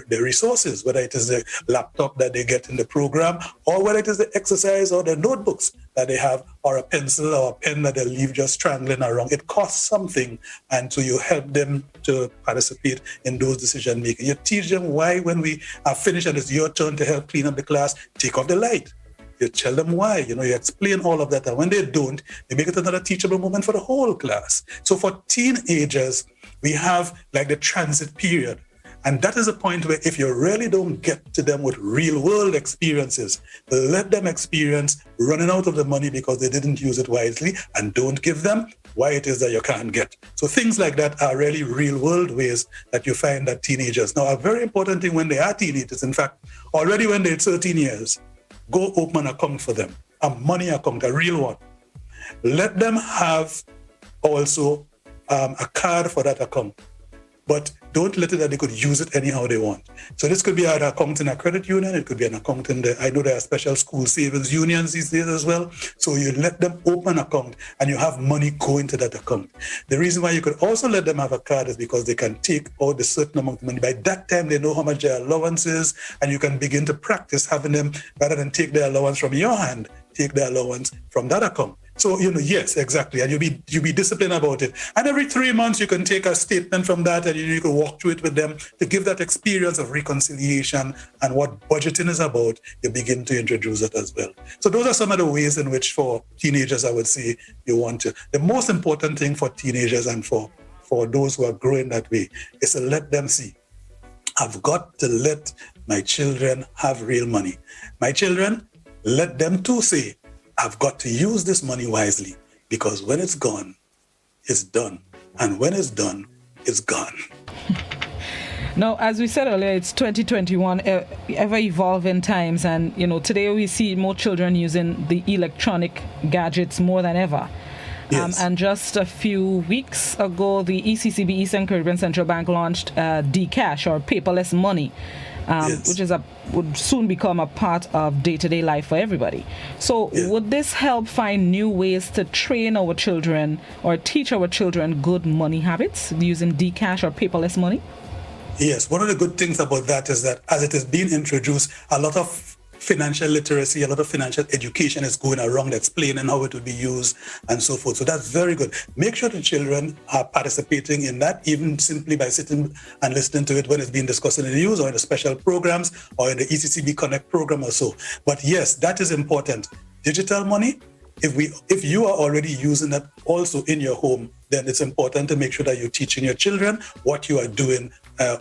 resources, whether it is the laptop that they get in the program, or whether it is the exercise or the notebooks that they have, or a pencil or a pen that they leave just strangling around. It costs something, and so you help them to participate in those decision making. You teach them why, when we are finished and it's your turn to help clean up the class, take off the light. You tell them why, you explain all of that. And when they don't, they make it another teachable moment for the whole class. So for teenagers, we have like the transit period. And that is a point where if you really don't get to them with real world experiences, let them experience running out of the money because they didn't use it wisely, and don't give them why it is that you can't get. So things like that are really real world ways that you find that teenagers. Now, a very important thing when they are teenagers, in fact, already when they're 13 years, go open an account for them, a money account, a real one. Let them have also a card for that account, but don't let it that they could use it anyhow they want. So this could be an account in a credit union. It could be an account in I know there are special school savings unions these days as well. So you let them open an account and you have money go into that account. The reason why you could also let them have a card is because they can take out a certain amount of money. By that time, they know how much their allowance is, and you can begin to practice having them, rather than take their allowance from your hand, take their allowance from that account. So, yes, exactly. And you'll be disciplined about it. And every 3 months, you can take a statement from that, and you can walk through it with them to give that experience of reconciliation and what budgeting is about. You begin to introduce it as well. So those are some of the ways in which for teenagers, I would say you want to. The most important thing for teenagers and for those who are growing that way is to let them see, I've got to let my children have real money. My children, let them too say, I've got to use this money wisely, because when it's gone, it's done. And when it's done, it's gone. Now, as we said earlier, it's 2021, ever-evolving times. And, today we see more children using the electronic gadgets more than ever. Yes. And just a few weeks ago, the ECCB, Eastern Caribbean Central Bank, launched Dcash, or paperless money. Which would soon become a part of day-to-day life for everybody. So would this help find new ways to train our children or teach our children good money habits using Dcash or paperless money? Yes, one of the good things about that is that as it is being introduced, a lot of financial literacy, a lot of financial education is going around explaining how it will be used and so forth. So that's very good. Make sure the children are participating in that, even simply by sitting and listening to it when it's being discussed in the news or in the special programs or in the ECCB Connect program or so. But yes, that is important. Digital money, if you are already using that also in your home, then it's important to make sure that you're teaching your children what you are doing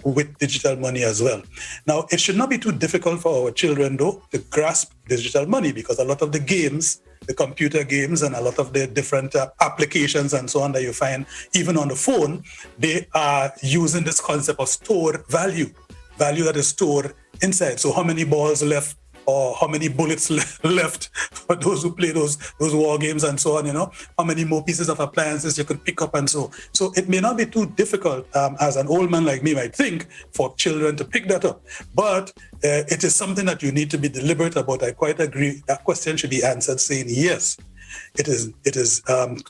with digital money as well. Now, it should not be too difficult for our children, though, to grasp digital money, because a lot of the games, the computer games, and a lot of the different applications and so on that you find even on the phone, they are using this concept of stored value that is stored inside. So how many balls left, or how many bullets left for those who play those war games and so on, how many more pieces of appliances you could pick up and so. So it may not be too difficult, as an old man like me might think, for children to pick that up. But it is something that you need to be deliberate about. I quite agree. That question should be answered saying yes. it is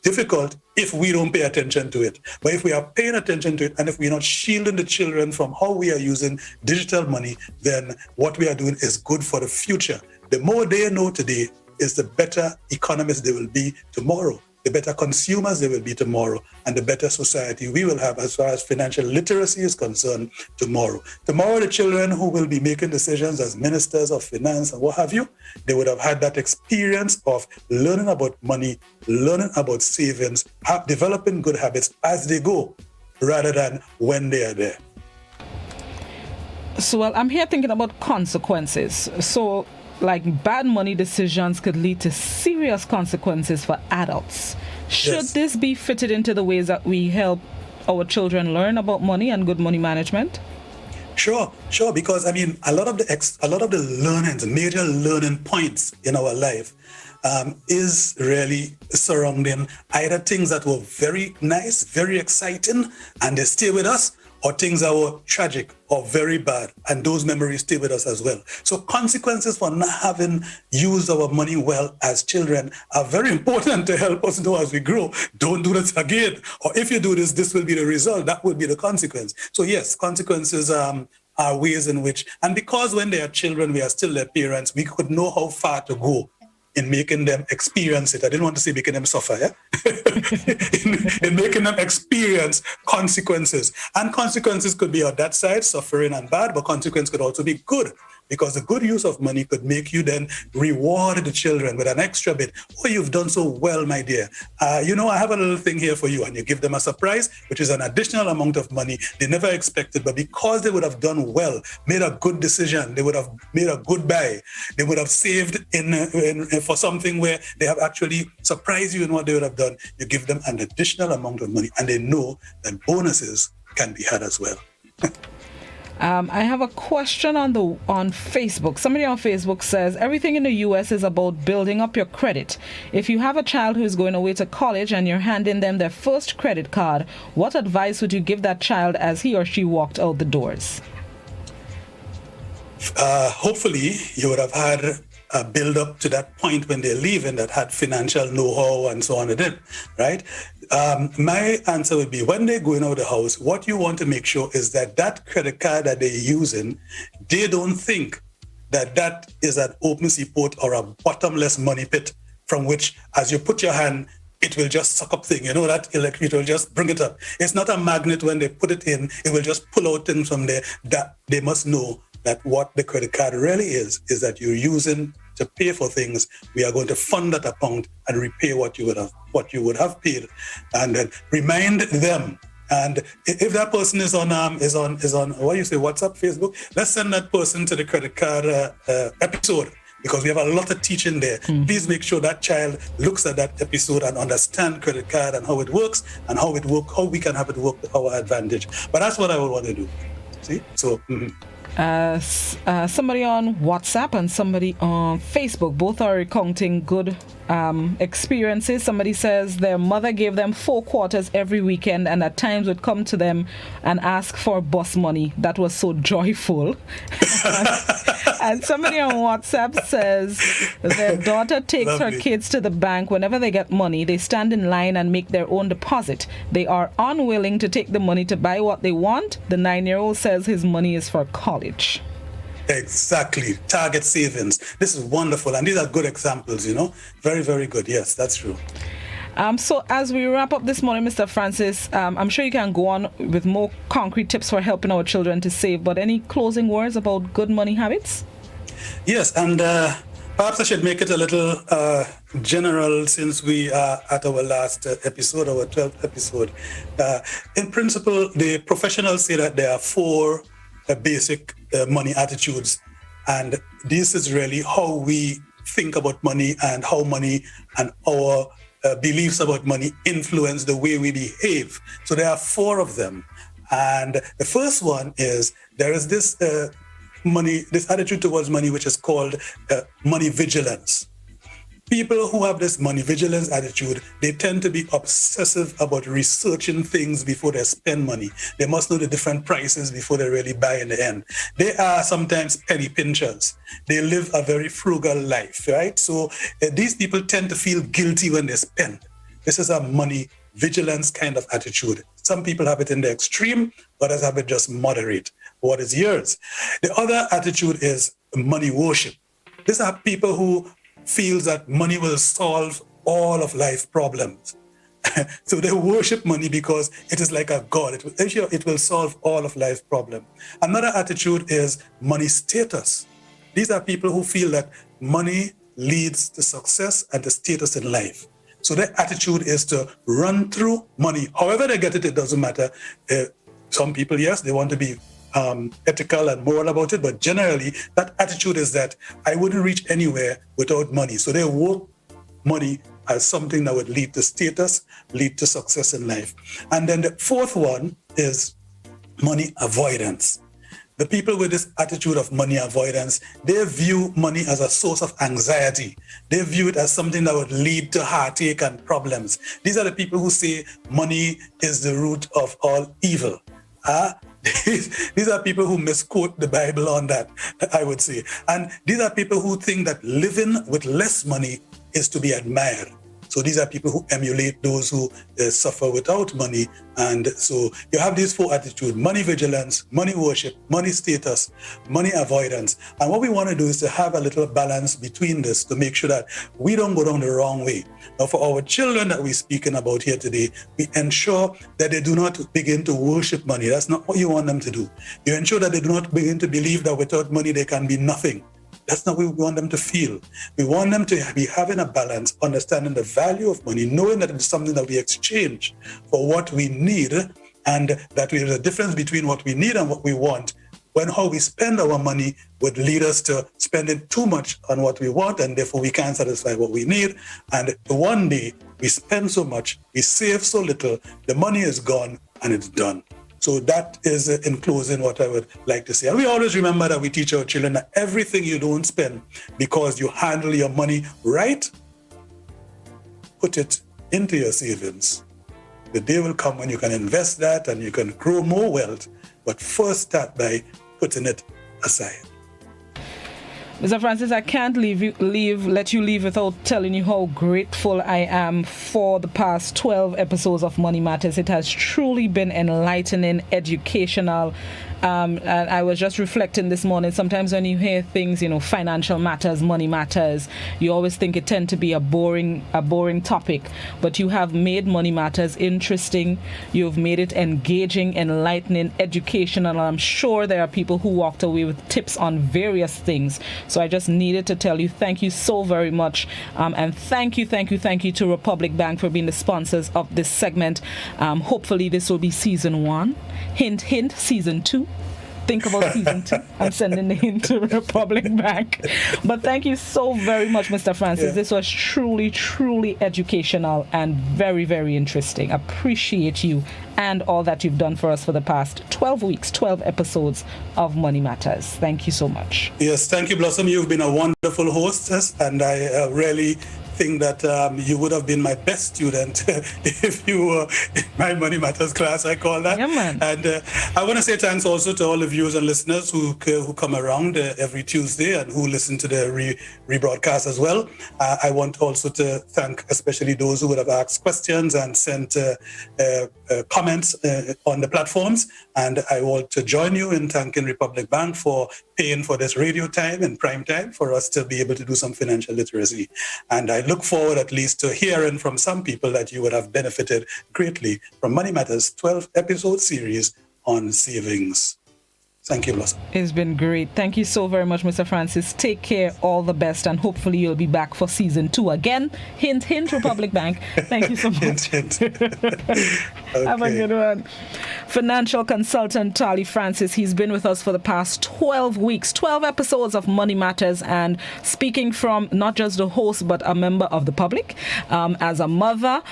difficult if we don't pay attention to it. But if we are paying attention to it, and if we're not shielding the children from how we are using digital money, then what we are doing is good for the future. The more they know today is the better economists they will be tomorrow, the better consumers they will be tomorrow, and the better society we will have as far as financial literacy is concerned tomorrow. Tomorrow, the children who will be making decisions as ministers of finance and what have you, they would have had that experience of learning about money, learning about savings, developing good habits as they go, rather than when they are there. So, well, I'm here thinking about consequences. So, like bad money decisions could lead to serious consequences for adults. Should this be fitted into the ways that we help our children learn about money and good money management? Sure. Because I mean, a lot of the learnings, major learning points in our life, is really surrounding either things that were very nice, very exciting, and they stay with us, or things that were tragic or very bad, and those memories stay with us as well. So consequences for not having used our money well as children are very important to help us know as we grow, don't do this again. Or if you do this, this will be the result, that will be the consequence. So yes, consequences are ways in which, and because when they are children, we are still their parents, we could know how far to go in making them experience it. I didn't want to say making them suffer, in making them experience consequences. And consequences could be on that side, suffering and bad, but consequence could also be good, because the good use of money could make you then reward the children with an extra bit. Oh, you've done so well, my dear. I have a little thing here for you, and you give them a surprise, which is an additional amount of money they never expected, but because they would have done well, made a good decision, they would have made a good buy, they would have saved for something where they have actually surprised you in what they would have done, you give them an additional amount of money, and they know that bonuses can be had as well. I have a question on Facebook. Somebody on Facebook says, everything in the U.S. is about building up your credit. If you have a child who is going away to college and you're handing them their first credit card, what advice would you give that child as he or she walked out the doors? Hopefully, you would have had a build up to that point when they're leaving that had financial know-how and so on with it, right? My answer would be, when they're going out of the house, what you want to make sure is that credit card that they're using, they don't think that is an open seaport or a bottomless money pit from which, as you put your hand, it will just suck up things. That it will just bring it up. It's not a magnet. When they put it in, it will just pull out things from there. That they must know that what the credit card really is that you're using to pay for things. We are going to fund that account and repay what you would have paid, and then remind them. And if that person is on what do you say, WhatsApp, Facebook, let's send that person to the credit card episode, because we have a lot of teaching there. Please make sure that child looks at that episode and understand credit card and how it works and how we can have it work to our advantage. But that's what I would want to do. See? So. Somebody on WhatsApp and somebody on Facebook, both are recounting good experiences. Somebody says their mother gave them 4 quarters every weekend and at times would come to them and ask for bus money. That was so joyful. And somebody on WhatsApp says their daughter takes her kids to the bank whenever they get money. They stand in line and make their own deposit. They are unwilling to take the money to buy what they want. The 9-year-old says his money is for college. Exactly. Target savings. This is wonderful. And these are good examples, Very, very good. Yes, that's true. So as we wrap up this morning, Mr. Francis, I'm sure you can go on with more concrete tips for helping our children to save, but any closing words about good money habits? Yes, and perhaps I should make it a little general, since we are at our last episode, our 12th episode. In principle, the professionals say that there are 4 basic money attitudes, and this is really how we think about money and how money and our beliefs about money influence the way we behave. So there are 4 of them, and the first one is there is this this attitude towards money which is called money vigilance. People who have this money vigilance attitude, they tend to be obsessive about researching things before they spend money. They must know the different prices before they really buy in the end. They are sometimes penny pinchers. They live a very frugal life, right? So these people tend to feel guilty when they spend. This is a money vigilance kind of attitude. Some people have it in the extreme, others have it just moderate. What is yours? The other attitude is money worship. These are people who feels that money will solve all of life problems. So they worship money because it is like a god. It will solve all of life problems. Another attitude is money status. These are people who feel that money leads to success and to status in life. So their attitude is to run through money. However they get it, it doesn't matter. Some people, yes, they want to be ethical and moral about it, but generally that attitude is that I wouldn't reach anywhere without money. So they work money as something that would lead to status, lead to success in life. And then the fourth one is money avoidance. The people with this attitude of money avoidance, they view money as a source of anxiety. They view it as something that would lead to heartache and problems. These are the people who say money is the root of all evil. These are people who misquote the Bible on that, I would say. And these are people who think that living with less money is to be admired. So these are people who emulate those who suffer without money. And so you have these four attitudes: money vigilance, money worship, money status, money avoidance. And what we want to do is to have a little balance between this to make sure that we don't go down the wrong way. Now, for our children that we're speaking about here today, we ensure that they do not begin to worship money. That's not what you want them to do. You ensure that they do not begin to believe that without money they can be nothing. That's not what we want them to feel. We want them to be having a balance, understanding the value of money, knowing that it's something that we exchange for what we need, and that there is a difference between what we need and what we want. When how we spend our money would lead us to spending too much on what we want, and therefore we can't satisfy what we need. And one day we spend so much, we save so little, the money is gone and it's done. So that is, in closing, what I would like to say. And we always remember that we teach our children that everything you don't spend because you handle your money right, put it into your savings. The day will come when you can invest that and you can grow more wealth, but first start by putting it aside. Mr. Francis, I can't let you leave without telling you how grateful I am for the past 12 episodes of Money Matters. It has truly been enlightening, educational. And I was just reflecting this morning. Sometimes when you hear things, financial matters, money matters, you always think it tends to be a boring topic. But you have made Money Matters interesting. You've made it engaging, enlightening, educational. And I'm sure there are people who walked away with tips on various things. So I just needed to tell you thank you so very much. And thank you to Republic Bank for being the sponsors of this segment. Hopefully this will be season 1. Hint, hint, season 2. Think about season 2. I'm sending the hint to Republic Bank. But thank you so very much, Mr. Francis. Yeah. This was truly, truly educational and very, very interesting. Appreciate you and all that you've done for us for the past 12 weeks, 12 episodes of Money Matters. Thank you so much. Yes, thank you, Blossom. You've been a wonderful hostess, and I really think that you would have been my best student if you were in my Money Matters class, I call that. Yeah, man. And I want to say thanks also to all the viewers and listeners who come around every Tuesday and who listen to the rebroadcast as well. I want also to thank especially those who would have asked questions and sent comments on the platforms. And I want to join you in thanking Republic Bank for paying for this radio time and prime time for us to be able to do some financial literacy. And I look forward at least to hearing from some people that you would have benefited greatly from Money Matters 12 episode series on savings. Thank you, Blossom. It's been great. Thank you so very much, Mr. Francis. Take care, all the best, and hopefully you'll be back for season 2 again. Hint, hint, Republic Bank. Thank you so much. Hint, hint. Okay. Have a good one. Financial consultant Tarlie Francis, he's been with us for the past 12 weeks, 12 episodes of Money Matters, and speaking from not just the host, but a member of the public, as a mother,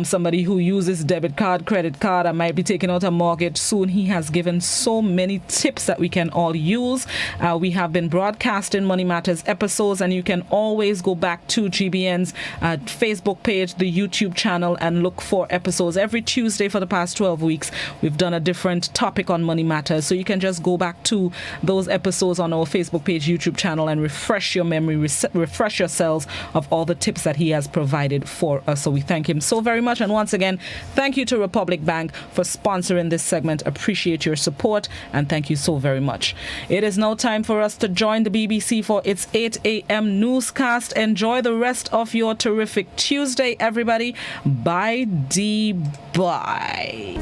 somebody who uses debit card, credit card, and might be taking out a mortgage soon. He has given so many tips tips that we can all use. We have been broadcasting Money Matters episodes, and you can always go back to GBN's Facebook page, the YouTube channel, and look for episodes. Every Tuesday for the past 12 weeks, we've done a different topic on Money Matters. So you can just go back to those episodes on our Facebook page, YouTube channel, and refresh your memory, refresh yourselves of all the tips that he has provided for us. So we thank him so very much. And once again, thank you to Republic Bank for sponsoring this segment. Appreciate your support, and thank you so very much. It is now time for us to join the BBC for its 8 a.m. newscast. Enjoy the rest of your terrific Tuesday, everybody. Bye. Bye.